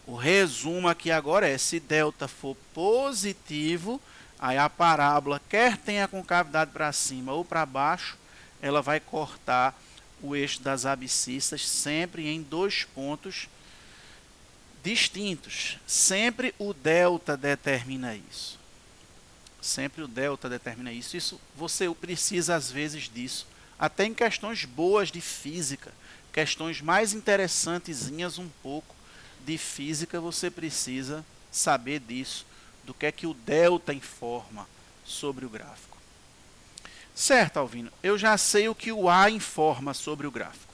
O resumo aqui agora é, se delta for positivo, aí a parábola, quer tenha concavidade para cima ou para baixo, ela vai cortar o eixo das abscissas sempre em 2 pontos distintos. Sempre o delta determina isso. Sempre o delta determina isso. Isso você precisa às vezes disso. Até em questões boas de física, questões mais interessantezinhas um pouco de física, você precisa saber disso, do que é que o delta informa sobre o gráfico. Certo, Alvino, eu já sei o que o A informa sobre o gráfico.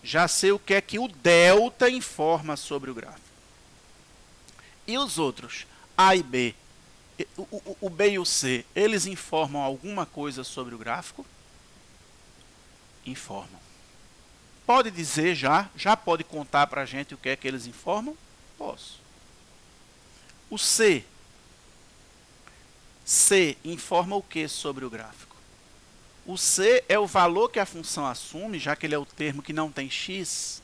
Já sei o que é que o delta informa sobre o gráfico. E os outros, A e B, o B e o C, eles informam alguma coisa sobre o gráfico? Informam. Pode dizer já pode contar para a gente o que é que eles informam? Posso. O C informa o que sobre o gráfico? O C é o valor que a função assume, já que ele é o termo que não tem x.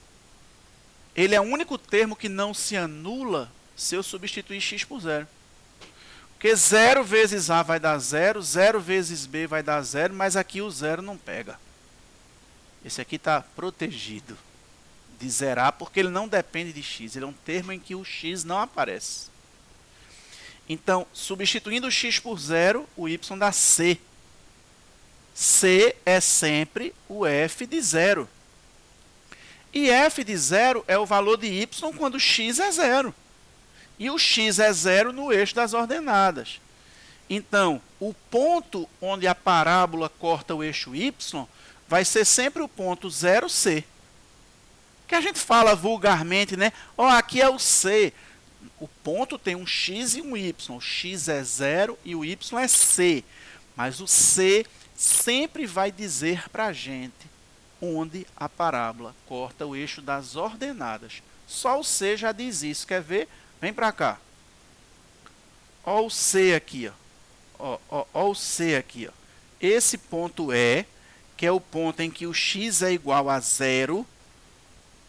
Ele é o único termo que não se anula se eu substituir x por zero. Porque 0 vezes A vai dar 0, 0 vezes B vai dar 0, mas aqui o 0 não pega. Esse aqui está protegido de zerar, porque ele não depende de x. Ele é um termo em que o x não aparece. Então, substituindo o x por 0, o y dá C. C é sempre o f de 0. E f de 0 é o valor de y quando x é 0. E o x é 0 no eixo das ordenadas. Então, o ponto onde a parábola corta o eixo y vai ser sempre o ponto 0C. Que a gente fala vulgarmente, né? Ó, aqui é o C. O ponto tem um x e um y. O x é 0 e o y é c. Mas o c sempre vai dizer para a gente onde a parábola corta o eixo das ordenadas. Só o c já diz isso. Quer ver? Vem para cá. Olha o c aqui. Ó, o c aqui. Ó. Esse ponto E, que é o ponto em que o x é igual a 0.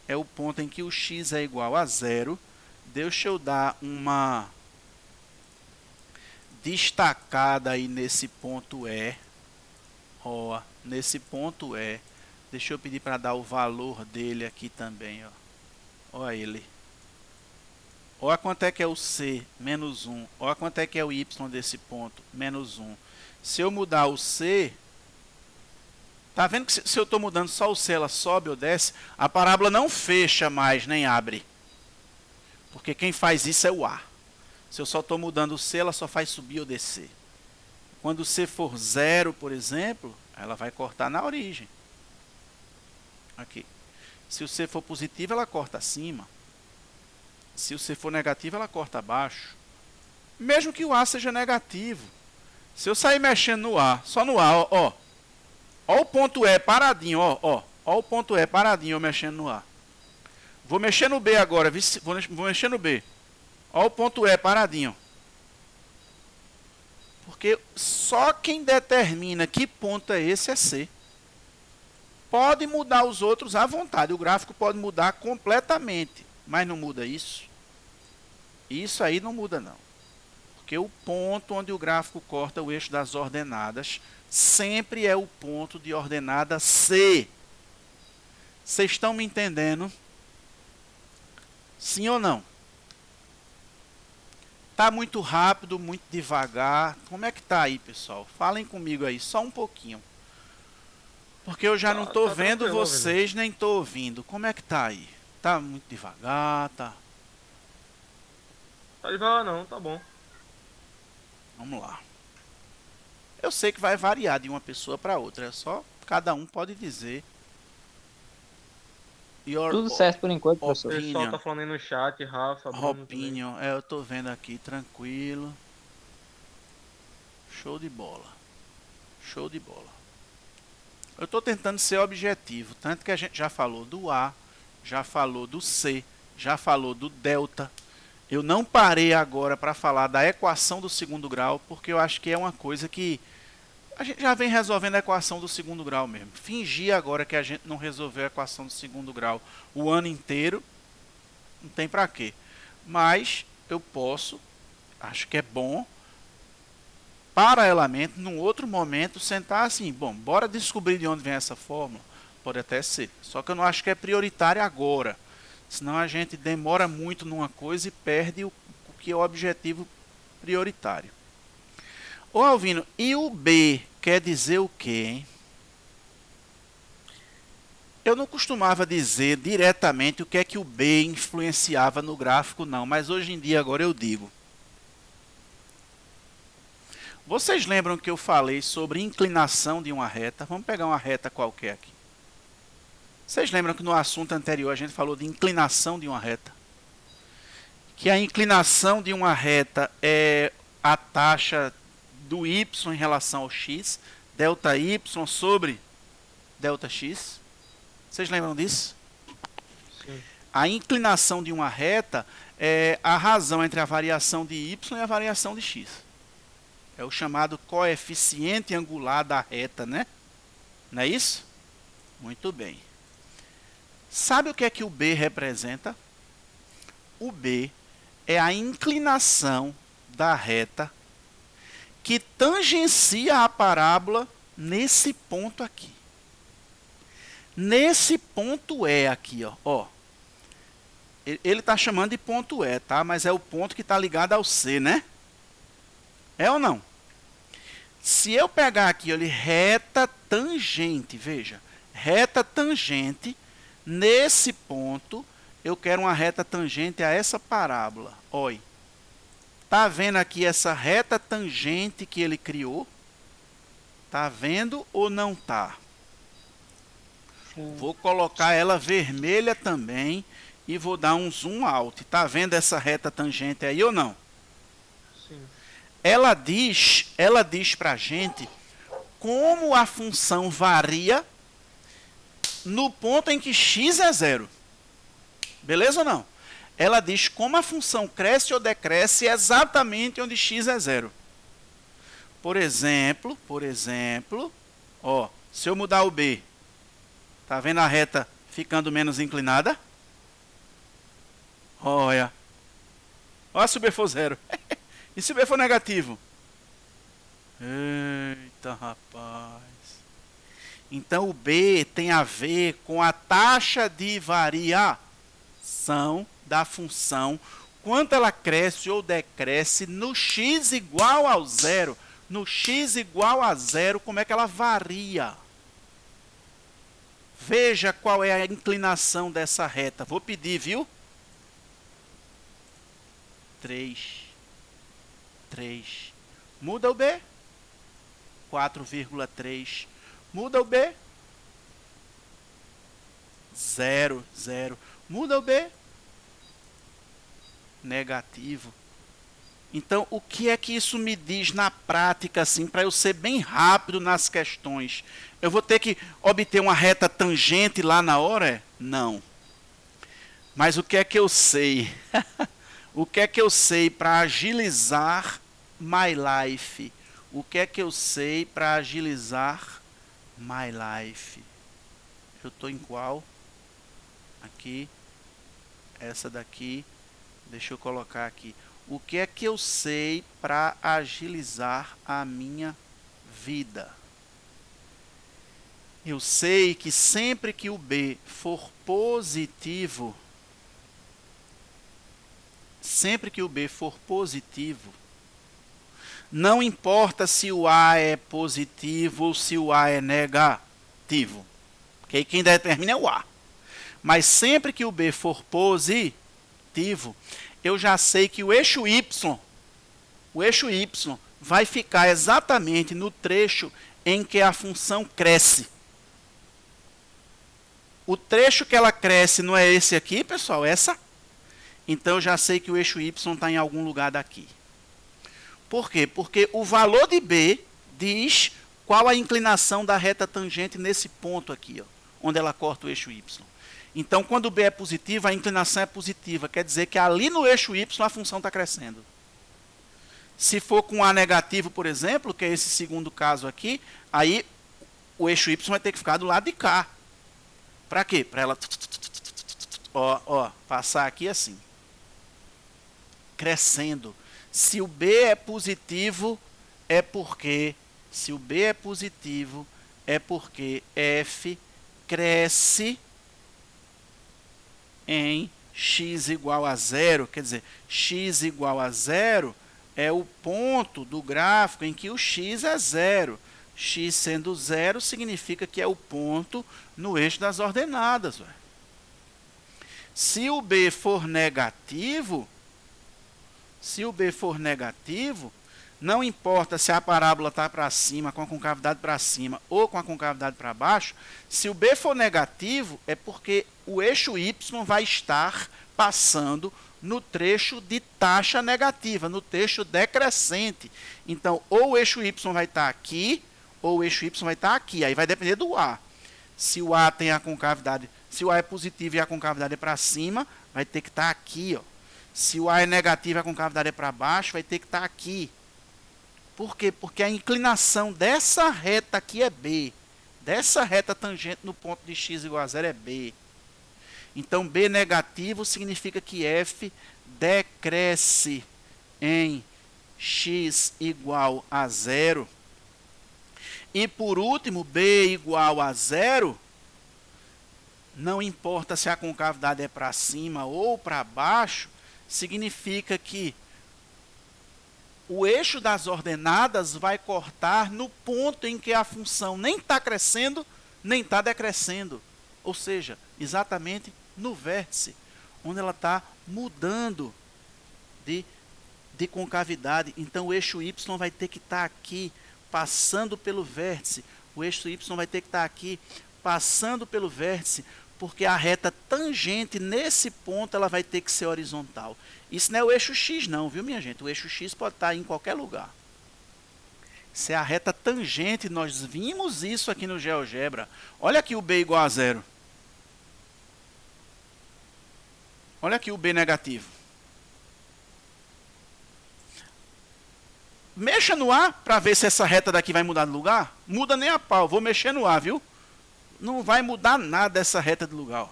É o ponto em que o x é igual a 0. Deixa eu dar uma destacada aí nesse ponto E. Ó, nesse ponto E. Deixa eu pedir para dar o valor dele aqui também. Ó ele. Olha quanto é que é o C, menos 1. Olha quanto é que é o Y desse ponto, menos 1. Se eu mudar o C, tá vendo que se eu estou mudando só o C, ela sobe ou desce? A parábola não fecha mais, nem abre. Porque quem faz isso é o A. Se eu só estou mudando o C, ela só faz subir ou descer. Quando o C for 0, por exemplo, ela vai cortar na origem. Aqui. Se o C for positivo, ela corta acima. Se o C for negativo, ela corta abaixo. Mesmo que o A seja negativo. Se eu sair mexendo no A, só no A, ó. Ó o ponto E paradinho, ó. Ó o ponto E paradinho, eu mexendo no A. Vou mexer no B agora, vou mexer no B. Ó o ponto E paradinho. Porque só quem determina que ponto é esse é C. Pode mudar os outros à vontade. O gráfico pode mudar completamente. Mas não muda isso. Isso aí não muda não. Porque o ponto onde o gráfico corta o eixo das ordenadas sempre é o ponto de ordenada C. Vocês estão me entendendo? Sim ou não? Tá muito rápido, muito devagar. Como é que tá aí, pessoal? Falem comigo aí, só um pouquinho. Porque eu já não estou vendo vocês, nem estou ouvindo. Como é que tá aí? Tá muito devagar, tá? Tá devagar não, tá bom. Vamos lá. Eu sei que vai variar de uma pessoa para outra. É só cada um pode dizer. Tudo certo por enquanto, O professor. pessoal tá falando aí no chat, Rafa, Bruno também. Opinion. É, eu tô vendo aqui, tranquilo. Show de bola. Show de bola. Eu tô tentando ser objetivo. Tanto que a gente já falou do A, já falou do C, já falou do delta. Eu não parei agora para falar da equação do segundo grau, porque eu acho que é uma coisa que a gente já vem resolvendo a equação do segundo grau mesmo. Fingir agora que a gente não resolveu a equação do segundo grau o ano inteiro, não tem para quê. Mas eu posso, acho que é bom, paralelamente, num outro momento, sentar assim, bom, bora descobrir de onde vem essa fórmula. Pode até ser, só que eu não acho que é prioritário agora. Senão a gente demora muito numa coisa e perde o que é o objetivo prioritário. Ô Alvino, e o B quer dizer o quê, hein? Eu não costumava dizer diretamente o que é que o B influenciava no gráfico, não, mas hoje em dia agora eu digo. Vocês lembram que eu falei sobre inclinação de uma reta? Vamos pegar uma reta qualquer aqui. Vocês lembram que no assunto anterior a gente falou de inclinação de uma reta? Que a inclinação de uma reta é a taxa do y em relação ao x, delta y sobre delta x. Vocês lembram disso? Sim. A inclinação de uma reta é a razão entre a variação de y e a variação de x. É o chamado coeficiente angular da reta, né? Não é isso? Muito bem. Sabe o que é que o B representa? O B é a inclinação da reta que tangencia a parábola nesse ponto aqui. Nesse ponto E aqui, ó. Ele está chamando de ponto E, tá? Mas é o ponto que está ligado ao C, né? É ou não? Se eu pegar aqui, olha, reta tangente, veja, reta tangente, nesse ponto, eu quero uma reta tangente a essa parábola. Olha, tá vendo aqui essa reta tangente que ele criou? Tá vendo ou não tá? Sim. Vou colocar ela vermelha também e vou dar um zoom out. Está vendo essa reta tangente aí ou não? Sim. Ela diz para a gente como a função varia no ponto em que x é zero. Beleza ou não? Ela diz como a função cresce ou decresce exatamente onde x é zero. Por exemplo, ó, se eu mudar o b, tá vendo a reta ficando menos inclinada? Olha. Olha se o b for zero. E se o b for negativo? Eita, rapaz. Então o b tem a ver com a taxa de variação da função, quanto ela cresce ou decresce no x igual ao zero. No x igual a zero, como é que ela varia? Veja qual é a inclinação dessa reta. Vou pedir, viu? 3. Muda o b? 4,3. Muda o b? 0. Muda o b? Negativo. Então, o que é que isso me diz na prática, assim, para eu ser bem rápido nas questões? Eu vou ter que obter uma reta tangente lá na hora? Não. Mas o que é que eu sei? O que é que eu sei para agilizar my life? O que é que eu sei para agilizar my life? Eu estou em qual? Aqui. Essa daqui. Deixa eu colocar aqui. O que é que eu sei para agilizar a minha vida? Eu sei que sempre que o b for positivo, não importa se o a é positivo ou se o a é negativo. Okay? Quem determina é o a. Mas sempre que o b for positivo, eu já sei que o eixo y vai ficar exatamente no trecho em que a função cresce. O trecho que ela cresce não é esse aqui, pessoal? Essa? Então eu já sei que o eixo y está em algum lugar daqui. Por quê? Porque o valor de b diz qual a inclinação da reta tangente nesse ponto aqui, ó, onde ela corta o eixo y. Então, quando o b é positivo, a inclinação é positiva. Quer dizer que ali no eixo y a função está crescendo. Se for com a negativo, por exemplo, que é esse segundo caso aqui, aí o eixo y vai ter que ficar do lado de cá. Para quê? Para ela passar aqui assim. Crescendo. Se o b é positivo, é porque f cresce em x igual a zero, quer dizer, x igual a zero é o ponto do gráfico em que o x é zero. X sendo zero significa que é o ponto no eixo das ordenadas. Ué. Se o b for negativo, não importa se a parábola está para cima, com a concavidade para cima ou com a concavidade para baixo, se o b for negativo, é porque o eixo y vai estar passando no trecho de taxa negativa, no trecho decrescente. Então, ou o eixo y vai estar aqui, ou o eixo y vai estar aqui. Aí vai depender do a. Se o a tem a concavidade, se o a é positivo e a concavidade é para cima, vai ter que estar aqui, ó. Se o a é negativo e a concavidade é para baixo, vai ter que estar aqui. Por quê? Porque a inclinação dessa reta aqui é b. Dessa reta tangente no ponto de x igual a zero é b. Então, b negativo significa que f decresce em x igual a zero. E, por último, b igual a zero, não importa se a concavidade é para cima ou para baixo, significa que o eixo das ordenadas vai cortar no ponto em que a função nem está crescendo, nem está decrescendo. Ou seja, exatamente no vértice, onde ela está mudando de concavidade. Então, o eixo y vai ter que estar aqui, passando pelo vértice. O eixo y vai ter que estar aqui, passando pelo vértice, porque a reta tangente nesse ponto ela vai ter que ser horizontal. Isso não é o eixo X não, viu minha gente? O eixo X pode estar em qualquer lugar. Se é a reta tangente, nós vimos isso aqui no GeoGebra. Olha aqui o B igual a zero. Olha aqui o B negativo. Mexa no A para ver se essa reta daqui vai mudar de lugar. Muda nem a pau, vou mexer no A, viu? Não vai mudar nada essa reta de lugar. Ó.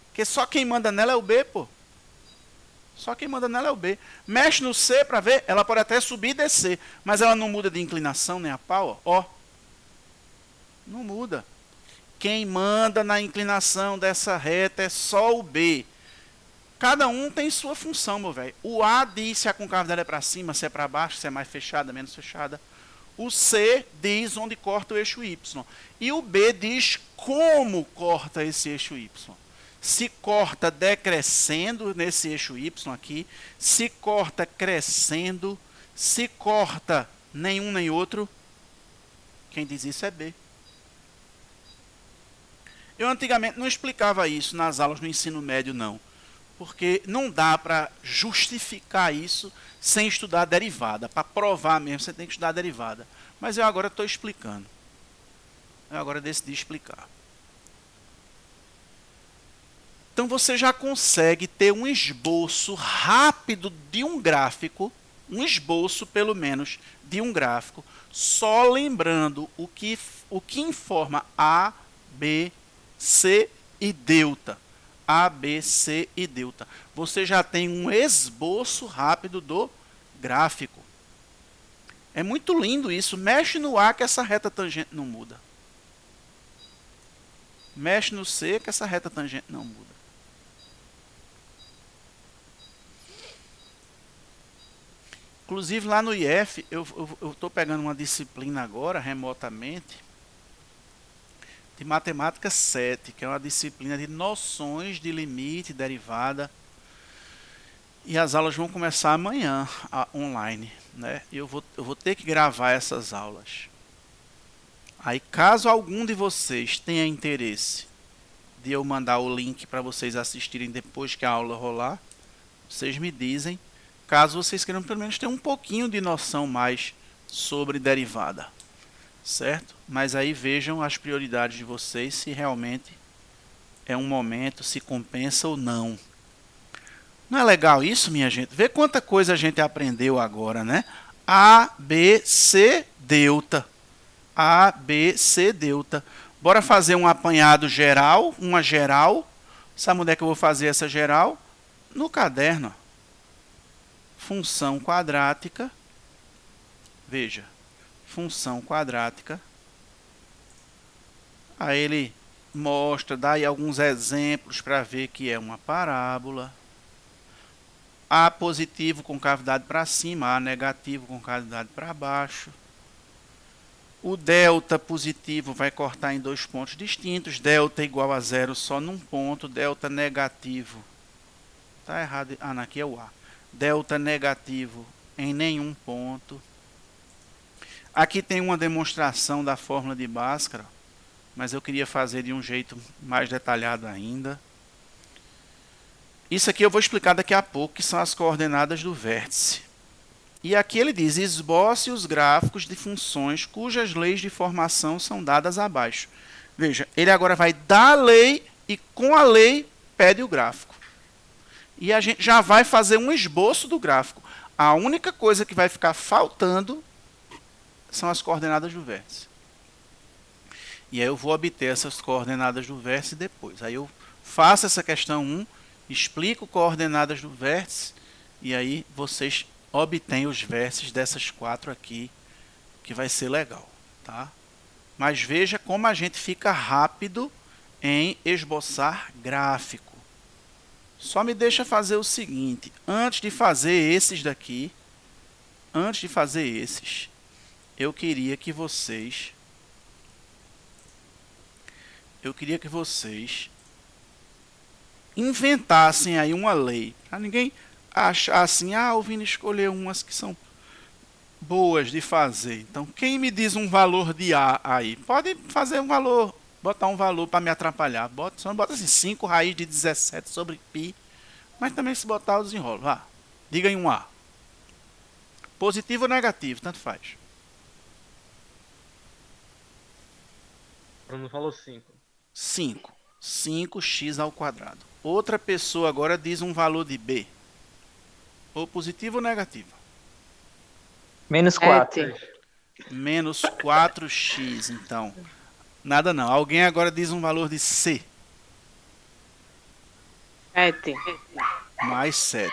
Porque só quem manda nela é o B, pô. Só quem manda nela é o B. Mexe no C para ver, ela pode até subir e descer, mas ela não muda de inclinação nem a pau, ó. Não muda. Quem manda na inclinação dessa reta é só o B. Cada um tem sua função, meu velho. O A diz se a concavidade é para cima, se é para baixo, se é mais fechada, menos fechada. O C diz onde corta o eixo Y. E o B diz como corta esse eixo Y. Se corta decrescendo nesse eixo Y aqui, se corta crescendo, se corta nenhum nem outro, quem diz isso é B. Eu antigamente não explicava isso nas aulas no ensino médio, não. Porque não dá para justificar isso sem estudar a derivada. Para provar mesmo, você tem que estudar a derivada. Mas eu agora estou explicando. Eu agora decidi explicar. Então você já consegue ter um esboço rápido de um gráfico, um esboço pelo menos de um gráfico, só lembrando o que informa A, B, C e delta. A, B, C e delta. Você já tem um esboço rápido do gráfico. É muito lindo isso. Mexe no A que essa reta tangente não muda. Mexe no C que essa reta tangente não muda. Inclusive lá no IF, eu estou pegando uma disciplina agora, remotamente, de matemática 7, que é uma disciplina de noções de limite, derivada. E as aulas vão começar amanhã, online. Né? Eu vou ter que gravar essas aulas. Aí, caso algum de vocês tenha interesse de eu mandar o link para vocês assistirem depois que a aula rolar, vocês me dizem. Caso vocês queiram pelo menos ter um pouquinho de noção mais sobre derivada. Certo? Mas aí vejam as prioridades de vocês, se realmente é um momento, se compensa ou não. Não é legal isso, minha gente? Vê quanta coisa a gente aprendeu agora, né? A, B, C, delta. A, B, C, delta. Bora fazer um apanhado geral, uma geral. Sabe onde é que eu vou fazer essa geral? No caderno. Função quadrática. Veja. Função quadrática. Aí ele mostra, dá aí alguns exemplos para ver que é uma parábola. A positivo com cavidade para cima, A negativo com cavidade para baixo. O delta positivo vai cortar em dois pontos distintos. Delta igual a zero só num ponto. Delta negativo. Tá errado. Ah, não, aqui é o A. Delta negativo em nenhum ponto. Aqui tem uma demonstração da fórmula de Bhaskara, mas eu queria fazer de um jeito mais detalhado ainda. Isso aqui eu vou explicar daqui a pouco, que são as coordenadas do vértice. E aqui ele diz, esboce os gráficos de funções cujas leis de formação são dadas abaixo. Veja, ele agora vai dar a lei e com a lei pede o gráfico. E a gente já vai fazer um esboço do gráfico. A única coisa que vai ficar faltando são as coordenadas do vértice. E aí eu vou obter essas coordenadas do vértice depois. Aí eu faço essa questão 1, explico coordenadas do vértice, e aí vocês obtêm os vértices dessas 4 aqui, que vai ser legal. Tá? Mas veja como a gente fica rápido em esboçar gráfico. Só me deixa fazer o seguinte, antes de fazer esses daqui, eu queria que vocês inventassem aí uma lei, para ninguém achar assim, o Vini escolheu umas que são boas de fazer. Então, quem me diz um valor de A aí? Pode fazer um valor botar um valor para me atrapalhar. Só não bota assim, 5 raiz de 17 sobre π. Mas também se botar eu desenrolo. Vá. Diga em um A. Positivo ou negativo, tanto faz. Bruno falou 5. 5. 5x ao quadrado. Outra pessoa agora diz um valor de B. Ou positivo ou negativo? Menos 4. Menos 4x, então. Nada não. Alguém agora diz um valor de C. 7. Mais 7.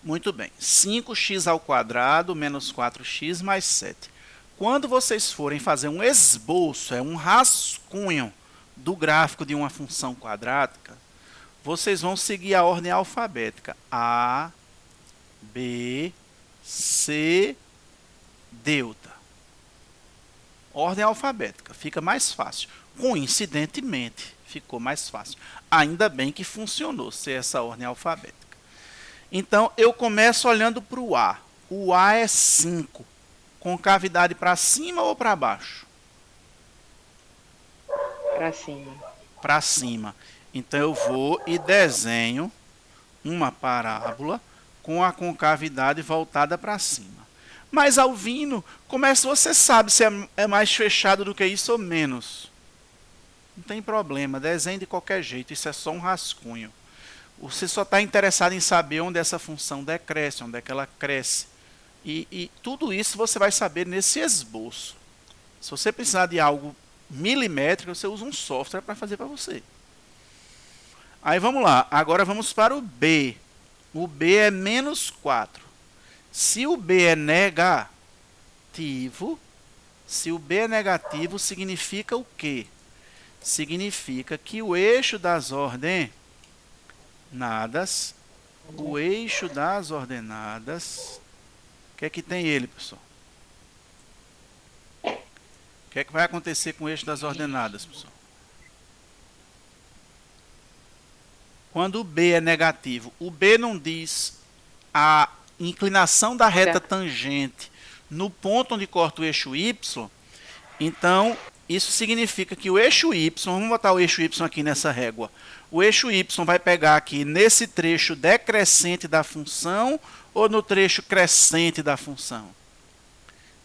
Muito bem. 5x ao quadrado menos 4x mais 7. Quando vocês forem fazer um esboço, um rascunho do gráfico de uma função quadrática, vocês vão seguir a ordem alfabética. A, B, C, delta. Ordem alfabética. Fica mais fácil. Coincidentemente, ficou mais fácil. Ainda bem que funcionou ser essa ordem alfabética. Então, eu começo olhando para o A. O A é 5. Concavidade para cima ou para baixo? Para cima. Para cima. Então, eu vou e desenho uma parábola com a concavidade voltada para cima. Mas, Alvino, como é que você sabe se é mais fechado do que isso ou menos? Não tem problema, desenhe de qualquer jeito, isso é só um rascunho. Você só está interessado em saber onde essa função decresce, onde é que ela cresce. E tudo isso você vai saber nesse esboço. Se você precisar de algo milimétrico, você usa um software para fazer para você. Aí vamos lá, agora vamos para o B. O B é menos 4. Se o B é negativo, significa o quê? Significa que o eixo das ordenadas, o que é que tem ele, pessoal? O que é que vai acontecer com o eixo das ordenadas, pessoal? Quando o B é negativo, o B não diz a inclinação da reta tangente no ponto onde corta o eixo Y, então isso significa que o eixo Y, vamos botar o eixo Y aqui nessa régua, o eixo Y vai pegar aqui nesse trecho decrescente da função ou no trecho crescente da função?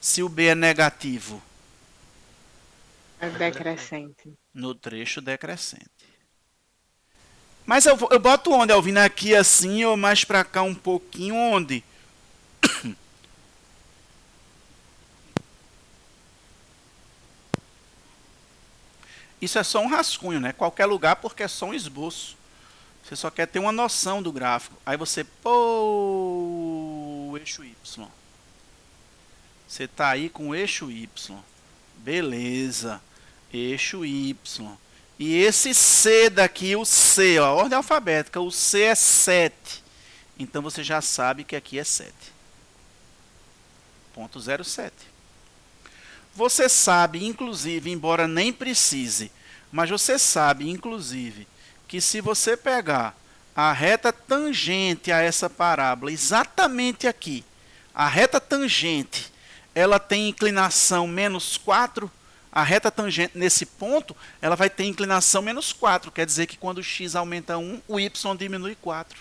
Se o B é negativo. É decrescente. No trecho decrescente. Mas eu boto onde, Alvino? Aqui assim ou mais para cá um pouquinho? Onde? Isso é só um rascunho, né? Qualquer lugar, porque é só um esboço. Você só quer ter uma noção do gráfico. Aí você o eixo Y. Você está aí com o eixo Y. Beleza. Eixo Y. E esse C daqui, o C, ó, a ordem alfabética, o C é 7. Então você já sabe que aqui é 7. Ponto 07. Você sabe, inclusive, embora nem precise, mas você sabe, inclusive, que se você pegar a reta tangente a essa parábola, exatamente aqui, a reta tangente, ela tem inclinação menos 4, a reta tangente nesse ponto, ela vai ter inclinação menos 4, quer dizer que quando o x aumenta 1, o y diminui 4.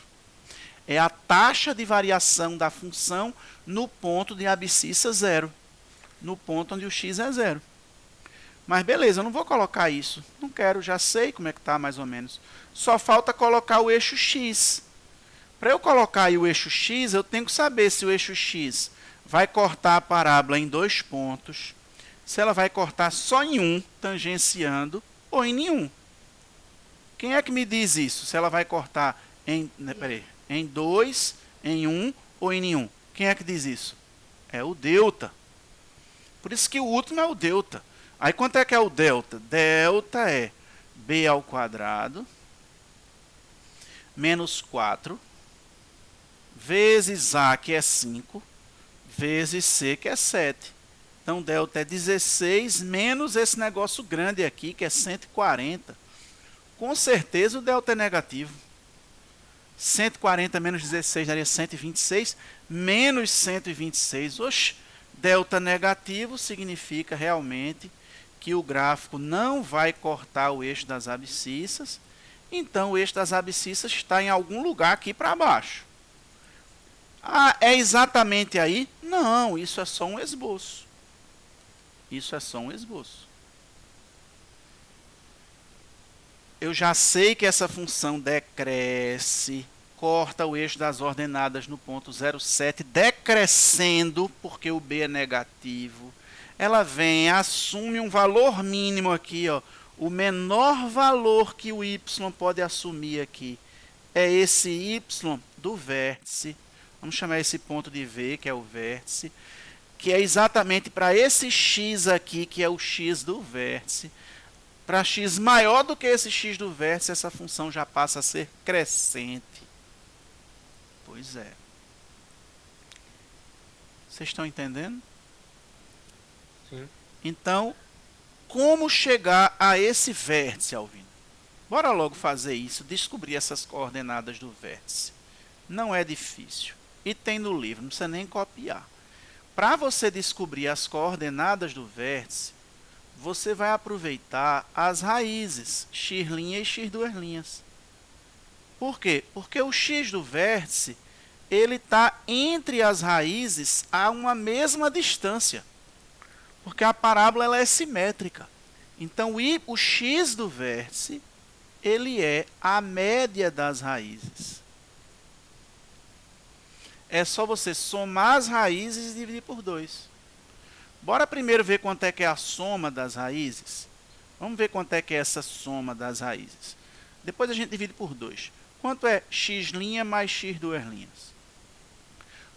É a taxa de variação da função no ponto de abscissa 0, no ponto onde o x é 0. Mas beleza, eu não vou colocar isso, não quero, já sei como é que está mais ou menos. Só falta colocar o eixo x. Para eu colocar aí o eixo x, eu tenho que saber se o eixo x vai cortar a parábola em 2 pontos, se ela vai cortar só em um, tangenciando, ou em nenhum. Quem é que me diz isso? Se ela vai cortar em 2, em 1 ou em nenhum? Quem é que diz isso? É o delta. Por isso que o último é o delta. Aí quanto é que é o delta? Delta é b ao quadrado menos 4 vezes a, que é 5, vezes c, que é 7. Então, delta é 16 menos esse negócio grande aqui, que é 140. Com certeza o delta é negativo. 140 menos 16 daria 126, menos 126. Oxe, delta negativo significa realmente que o gráfico não vai cortar o eixo das abscissas, então o eixo das abscissas está em algum lugar aqui para baixo. Ah, é exatamente aí? Não, isso é só um esboço. Isso é só um esboço. Eu já sei que essa função decresce, corta o eixo das ordenadas no ponto 0,7, decrescendo, porque o B é negativo. Ela vem, assume um valor mínimo aqui, ó. O menor valor que o y pode assumir aqui é esse y do vértice. Vamos chamar esse ponto de V, que é o vértice, que é exatamente para esse x aqui, que é o x do vértice. Para x maior do que esse x do vértice, essa função já passa a ser crescente. Pois é. Vocês estão entendendo? Sim. Então, como chegar a esse vértice, Alvino? Bora logo fazer isso, descobrir essas coordenadas do vértice. Não é difícil. E tem no livro, não precisa nem copiar. Para você descobrir as coordenadas do vértice, você vai aproveitar as raízes, x' e x'. Por quê? Porque o x do vértice, ele está entre as raízes a uma mesma distância. Porque a parábola ela é simétrica. Então, o x do vértice, ele é a média das raízes. É só você somar as raízes e dividir por 2. Bora primeiro ver quanto é que é a soma das raízes. Vamos ver quanto é que é essa soma das raízes. Depois a gente divide por 2. Quanto é x' mais x'?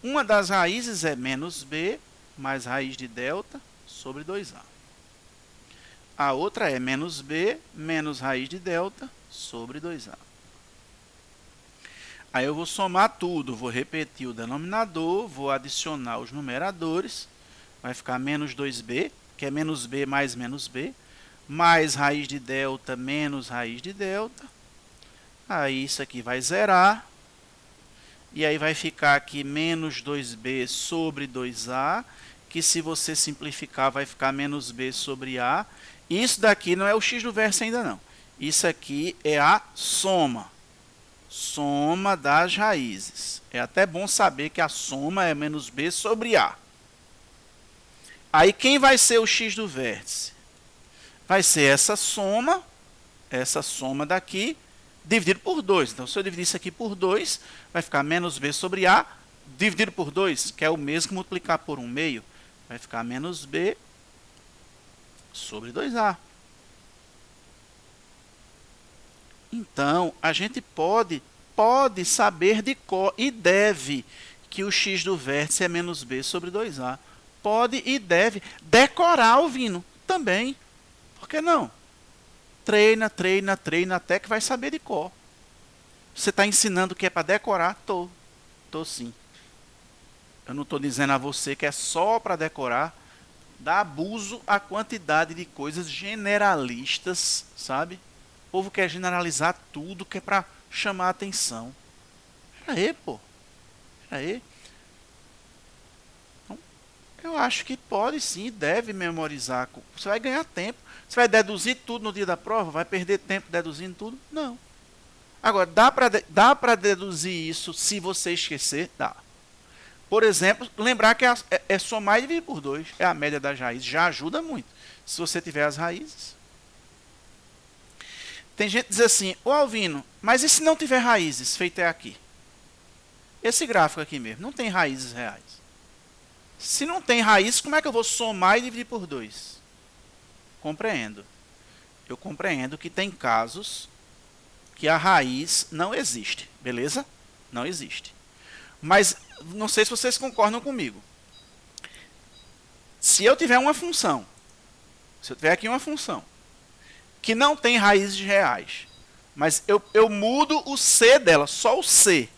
Uma das raízes é menos b mais raiz de delta sobre 2a. A outra é menos b menos raiz de delta sobre 2a. Aí eu vou somar tudo, vou repetir o denominador, vou adicionar os numeradores. Vai ficar menos 2b, que é menos b, mais raiz de delta menos raiz de delta. Aí isso aqui vai zerar. E aí vai ficar aqui menos 2b sobre 2a, que se você simplificar vai ficar menos b sobre a. Isso daqui não é o x do vértice ainda não. Isso aqui é a soma. Soma das raízes. É até bom saber que a soma é menos b sobre a. Aí quem vai ser o x do vértice? Vai ser essa soma daqui, dividido por 2. Então, se eu dividir isso aqui por 2, vai ficar menos b sobre a, dividido por 2, que é o mesmo que multiplicar por 1/2, vai ficar menos b sobre 2a. Então, a gente pode saber de cor, e deve, que o x do vértice é menos b sobre 2a. Pode e deve decorar, Alvino, também. Por que não? Treina, até que vai saber de cor. Você está ensinando que é para decorar? Tô sim. Eu não estou dizendo a você que é só para decorar. Dá abuso à quantidade de coisas generalistas, sabe? O povo quer generalizar tudo, que é para chamar a atenção. Pera aí, pô. Pera aí. Eu acho que pode sim, deve memorizar. Você vai ganhar tempo. Você vai deduzir tudo no dia da prova? Vai perder tempo deduzindo tudo? Não. Agora, dá para deduzir isso se você esquecer? Dá. Por exemplo, lembrar que é somar e dividir por 2. É a média das raízes. Já ajuda muito. Se você tiver as raízes. Tem gente que diz assim, ô Alvino, mas e se não tiver raízes, feito é aqui? Esse gráfico aqui mesmo, não tem raízes reais. Se não tem raiz, como é que eu vou somar e dividir por 2? Compreendo. Eu compreendo que tem casos que a raiz não existe, beleza? Não existe. Mas não sei se vocês concordam comigo. Se eu tiver uma função, se eu tiver aqui uma função, que não tem raízes reais, mas eu mudo o c dela, só o c,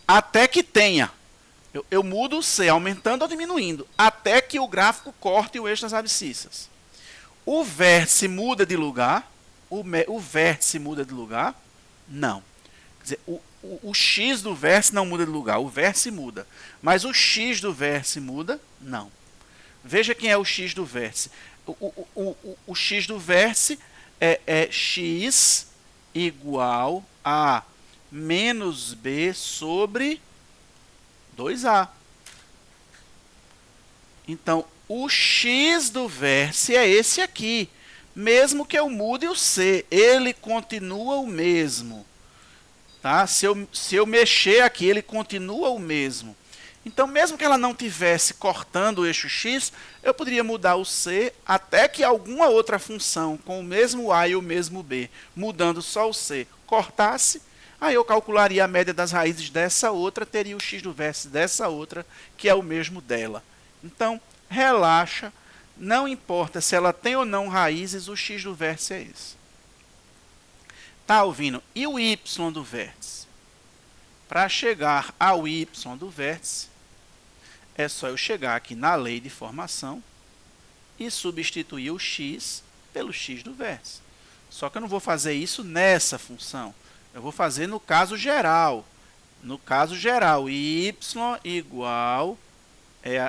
até que tenha. Eu mudo o c, aumentando ou diminuindo, até que o gráfico corte o eixo das abscissas. O vértice muda de lugar? O vértice muda de lugar? Não. Quer dizer, o x do vértice não muda de lugar, o vértice muda. Mas o x do vértice muda? Não. Veja quem é o x do vértice. o x do vértice é x igual a menos b sobre 2a. Então, o x do vértice é esse aqui. Mesmo que eu mude o c, ele continua o mesmo. Tá? Se eu mexer aqui, ele continua o mesmo. Então, mesmo que ela não tivesse cortando o eixo x, eu poderia mudar o c até que alguma outra função com o mesmo a e o mesmo b, mudando só o c, cortasse. Aí eu calcularia a média das raízes dessa outra, teria o x do vértice dessa outra, que é o mesmo dela. Então, relaxa, não importa se ela tem ou não raízes, o x do vértice é esse. Tá ouvindo? E o y do vértice? Para chegar ao y do vértice, é só eu chegar aqui na lei de formação e substituir o x pelo x do vértice. Só que eu não vou fazer isso nessa função. Eu vou fazer no caso geral. No caso geral, y igual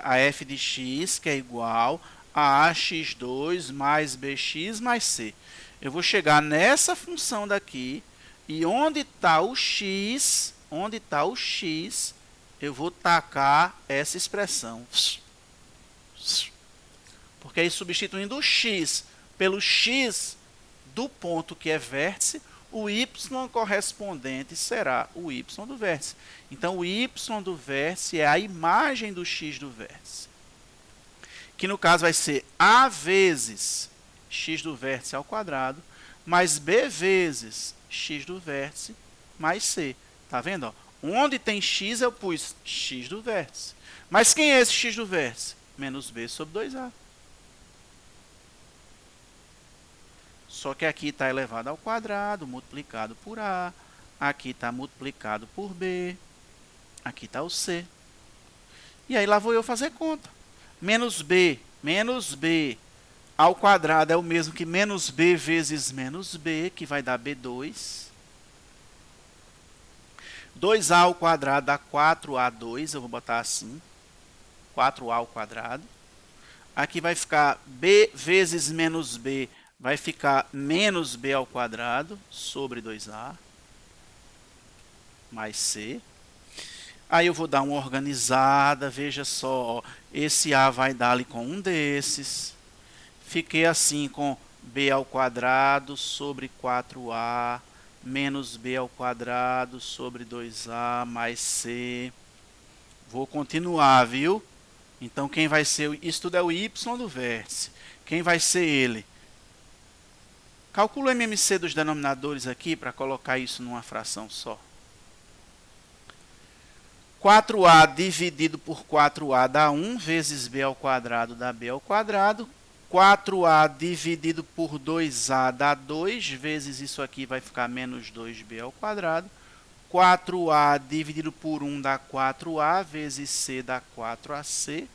a f de x, que é igual a ax2 mais bx mais c. Eu vou chegar nessa função daqui e onde está o x, eu vou tacar essa expressão. Porque aí, substituindo o x pelo x do ponto que é vértice, o y correspondente será o y do vértice. Então, o y do vértice é a imagem do x do vértice. Que no caso vai ser a vezes x do vértice ao quadrado, mais b vezes x do vértice, mais c. Tá vendo? Ó? Onde tem x, eu pus x do vértice. Mas quem é esse x do vértice? Menos b sobre 2a. Só que aqui está elevado ao quadrado, multiplicado por a. Aqui está multiplicado por b. Aqui está o c. E aí lá vou eu fazer conta. Menos b ao quadrado é o mesmo que menos b vezes menos b, que vai dar b2. 2a ao quadrado dá 4a2, eu vou botar assim. 4a ao quadrado. Aqui vai ficar b vezes menos b, vai ficar menos b ao quadrado sobre 2a, mais c. Aí eu vou dar uma organizada, veja só, ó, esse a vai dar ali com um desses. Fiquei assim com b ao quadrado sobre 4a, menos b ao quadrado sobre 2a mais c. Vou continuar, viu? Então, quem vai ser... Isso tudo é o y do vértice. Quem vai ser ele? Calcula o MMC dos denominadores aqui para colocar isso numa fração só. 4a dividido por 4a dá 1 vezes b ao quadrado dá b ao quadrado. 4a dividido por 2a dá 2 vezes isso aqui vai ficar menos 2b ao quadrado. 4a dividido por 1 dá 4a vezes c dá 4ac.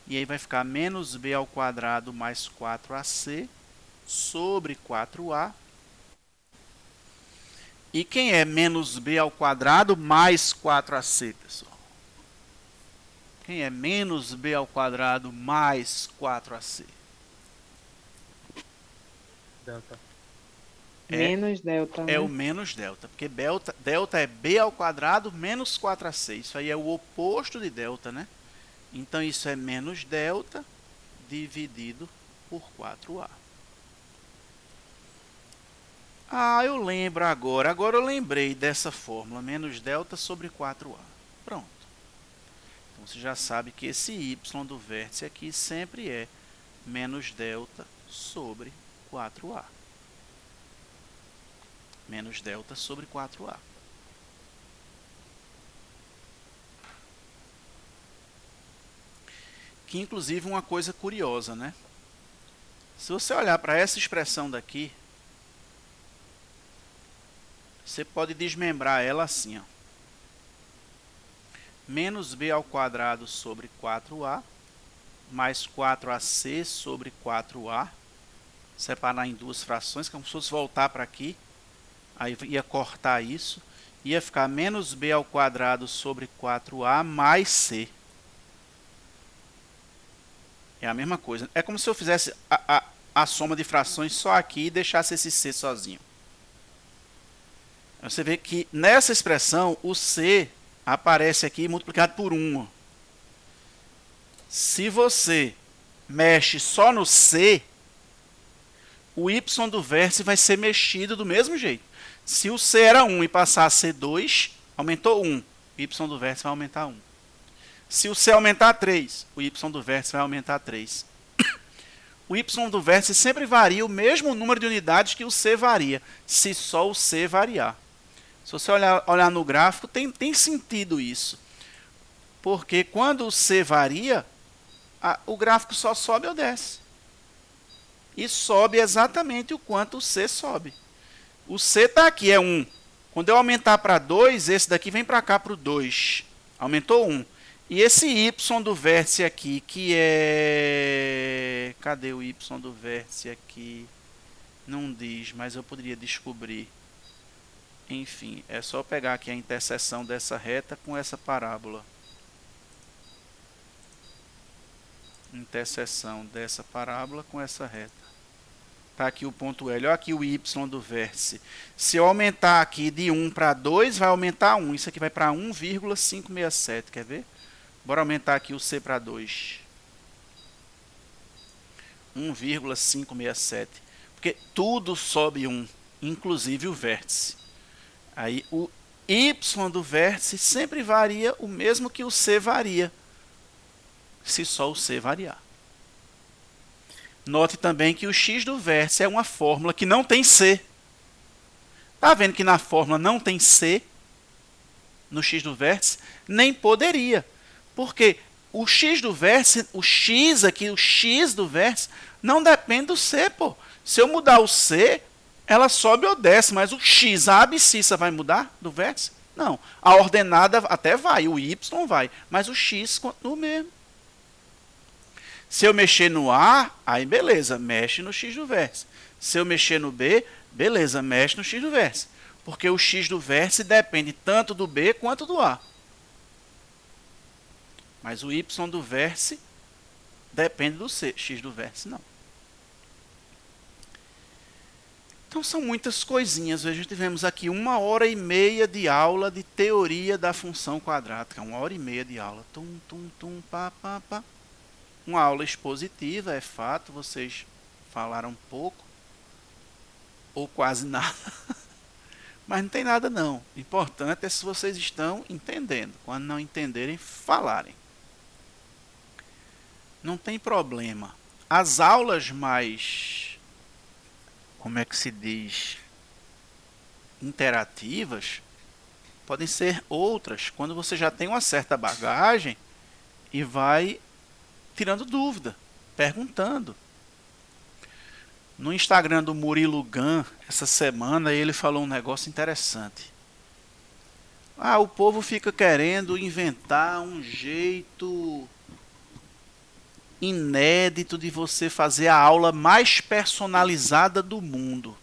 E aí vai ficar menos b ao quadrado mais 4ac sobre 4a. E quem é menos b ao quadrado mais 4ac, pessoal? Quem é menos b ao quadrado mais 4ac? Delta. Menos delta, né? É o menos delta, porque delta é b ao quadrado menos 4ac. Isso aí é o oposto de delta, né? Então, isso é menos delta dividido por 4a. Ah, eu lembro agora. Agora eu lembrei dessa fórmula, menos delta sobre 4a. Pronto. Então, você já sabe que esse y do vértice aqui sempre é menos delta sobre 4a. Menos delta sobre 4a. Que, inclusive, uma coisa curiosa, né? Se você olhar para essa expressão daqui, você pode desmembrar ela assim, ó. Menos b ao quadrado sobre 4a, mais 4ac sobre 4a. Separar em duas frações, como se fosse voltar para aqui. Aí ia cortar isso. Ia ficar menos b ao quadrado sobre 4a mais c. É a mesma coisa. É como se eu fizesse a soma de frações só aqui e deixasse esse C sozinho. Você vê que nessa expressão o C aparece aqui multiplicado por 1. Se você mexe só no C, o y do vértice vai ser mexido do mesmo jeito. Se o C era 1 e passar a ser 2, aumentou 1. O y do vértice vai aumentar 1. Se o C aumentar 3, o y do vértice vai aumentar 3. O y do vértice sempre varia o mesmo número de unidades que o C varia, se só o C variar. Se você olhar no gráfico, tem sentido isso. Porque quando o C varia, o gráfico só sobe ou desce. E sobe exatamente o quanto o C sobe. O C está aqui, é 1. Quando eu aumentar para 2, esse daqui vem para cá para o 2. Aumentou 1. E esse y do vértice aqui, que é... Cadê o y do vértice aqui? Não diz, mas eu poderia descobrir. Enfim, é só pegar aqui a interseção dessa reta com essa parábola. Interseção dessa parábola com essa reta. Está aqui o ponto L. Olha aqui o y do vértice. Se eu aumentar aqui de 1 para 2, vai aumentar 1. Isso aqui vai para 1,567. Quer ver? Bora aumentar aqui o C para 2. 1,567. Porque tudo sobe 1, inclusive o vértice. Aí o y do vértice sempre varia o mesmo que o C varia, se só o C variar. Note também que o x do vértice é uma fórmula que não tem C. Está vendo que na fórmula não tem C? No x do vértice? Nem poderia. Porque o x do vértice, o x aqui, o x do vértice, não depende do C, pô. Se eu mudar o C, ela sobe ou desce, mas o x, a abscissa vai mudar do vértice? Não. A ordenada até vai, o y vai, mas o x continua o mesmo. Se eu mexer no A, aí beleza, mexe no x do vértice. Se eu mexer no B, beleza, mexe no x do vértice. Porque o x do vértice depende tanto do B quanto do A. Mas o y do vértice depende do C, x do vértice não. Então são muitas coisinhas. Veja, tivemos aqui 1h30 de aula de teoria da função quadrática. 1h30 de aula. Tum, tum, tum, pá, pá, pá. Uma aula expositiva, é fato, vocês falaram pouco, ou quase nada. Mas não tem nada não. O importante é se vocês estão entendendo. Quando não entenderem, falarem. Não tem problema. As aulas mais, como é que se diz, interativas, podem ser outras, quando você já tem uma certa bagagem e vai tirando dúvida, perguntando. No Instagram do Murilo Gun, essa semana, ele falou um negócio interessante. O povo fica querendo inventar um jeito inédito de você fazer a aula mais personalizada do mundo.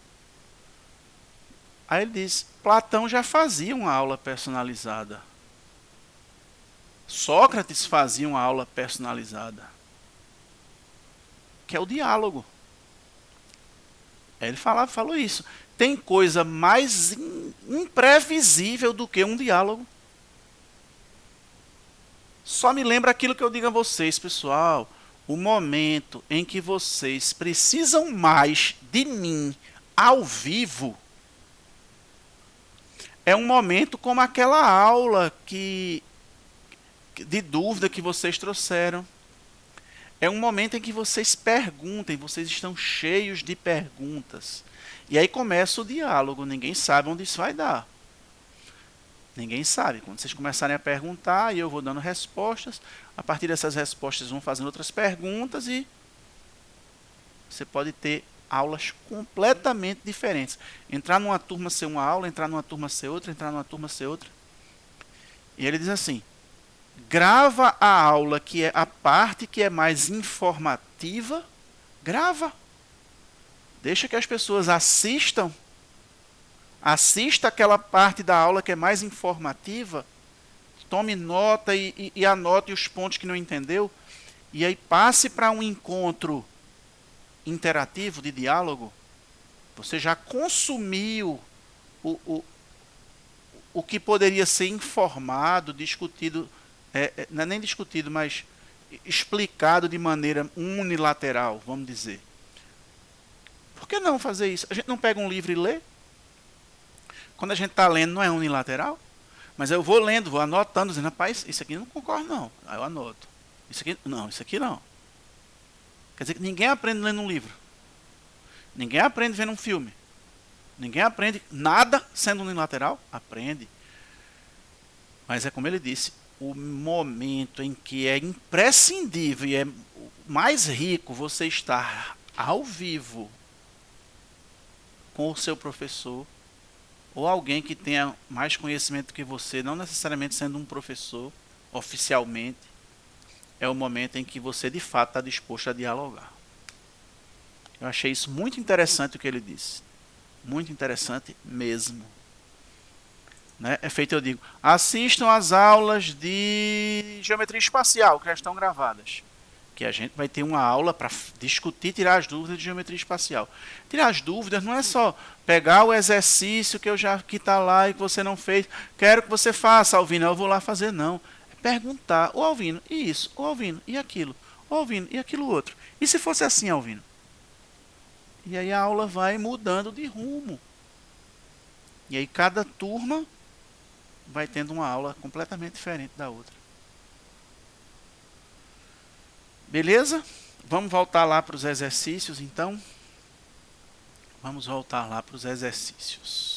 Aí ele diz, Platão já fazia uma aula personalizada. Sócrates fazia uma aula personalizada, que é o diálogo. Ele falou isso. Tem coisa mais imprevisível do que um diálogo. Só me lembra aquilo que eu digo a vocês, pessoal. O momento em que vocês precisam mais de mim ao vivo é um momento como aquela aula de dúvida que vocês trouxeram. É um momento em que vocês perguntem, vocês estão cheios de perguntas. E aí começa o diálogo, ninguém sabe onde isso vai dar. Ninguém sabe. Quando vocês começarem a perguntar, e eu vou dando respostas, a partir dessas respostas vão fazendo outras perguntas e você pode ter aulas completamente diferentes. Entrar numa turma ser uma aula, entrar numa turma ser outra, entrar numa turma ser outra. E ele diz assim, grava a aula, que é a parte que é mais informativa, grava. Deixa que as pessoas assistam. Assista aquela parte da aula que é mais informativa. Tome nota e anote os pontos que não entendeu. e aí passe para um encontro interativo de diálogo, você já consumiu o que poderia ser informado, discutido, não é nem discutido, mas explicado de maneira unilateral, vamos dizer. Por que não fazer isso? A gente não pega um livro e lê? Quando a gente está lendo, não é unilateral? Mas eu vou lendo, vou anotando, dizendo, rapaz, isso aqui não concordo não. Aí eu anoto. Isso aqui não. Quer dizer que ninguém aprende lendo um livro. Ninguém aprende vendo um filme. Ninguém aprende nada sendo unilateral. Aprende. Mas é como ele disse, o momento em que é imprescindível e é mais rico você estar ao vivo com o seu professor ou alguém que tenha mais conhecimento que você, não necessariamente sendo um professor oficialmente, é o momento em que você de fato está disposto a dialogar. Eu achei isso muito interessante o que ele disse. Muito interessante mesmo. Né? É feito, eu digo, assistam às aulas de geometria espacial que já estão gravadas. Que a gente vai ter uma aula para discutir, tirar as dúvidas de geometria espacial. Tirar as dúvidas não é só pegar o exercício que está lá e que você não fez. Quero que você faça, Alvino, eu vou lá fazer. Não. É perguntar, ô Alvino, e isso? Ô Alvino, e aquilo? Ô Alvino, e aquilo outro? E se fosse assim, Alvino? E aí a aula vai mudando de rumo. E aí cada turma vai tendo uma aula completamente diferente da outra. Beleza? Vamos voltar lá para os exercícios, então. Vamos voltar lá para os exercícios.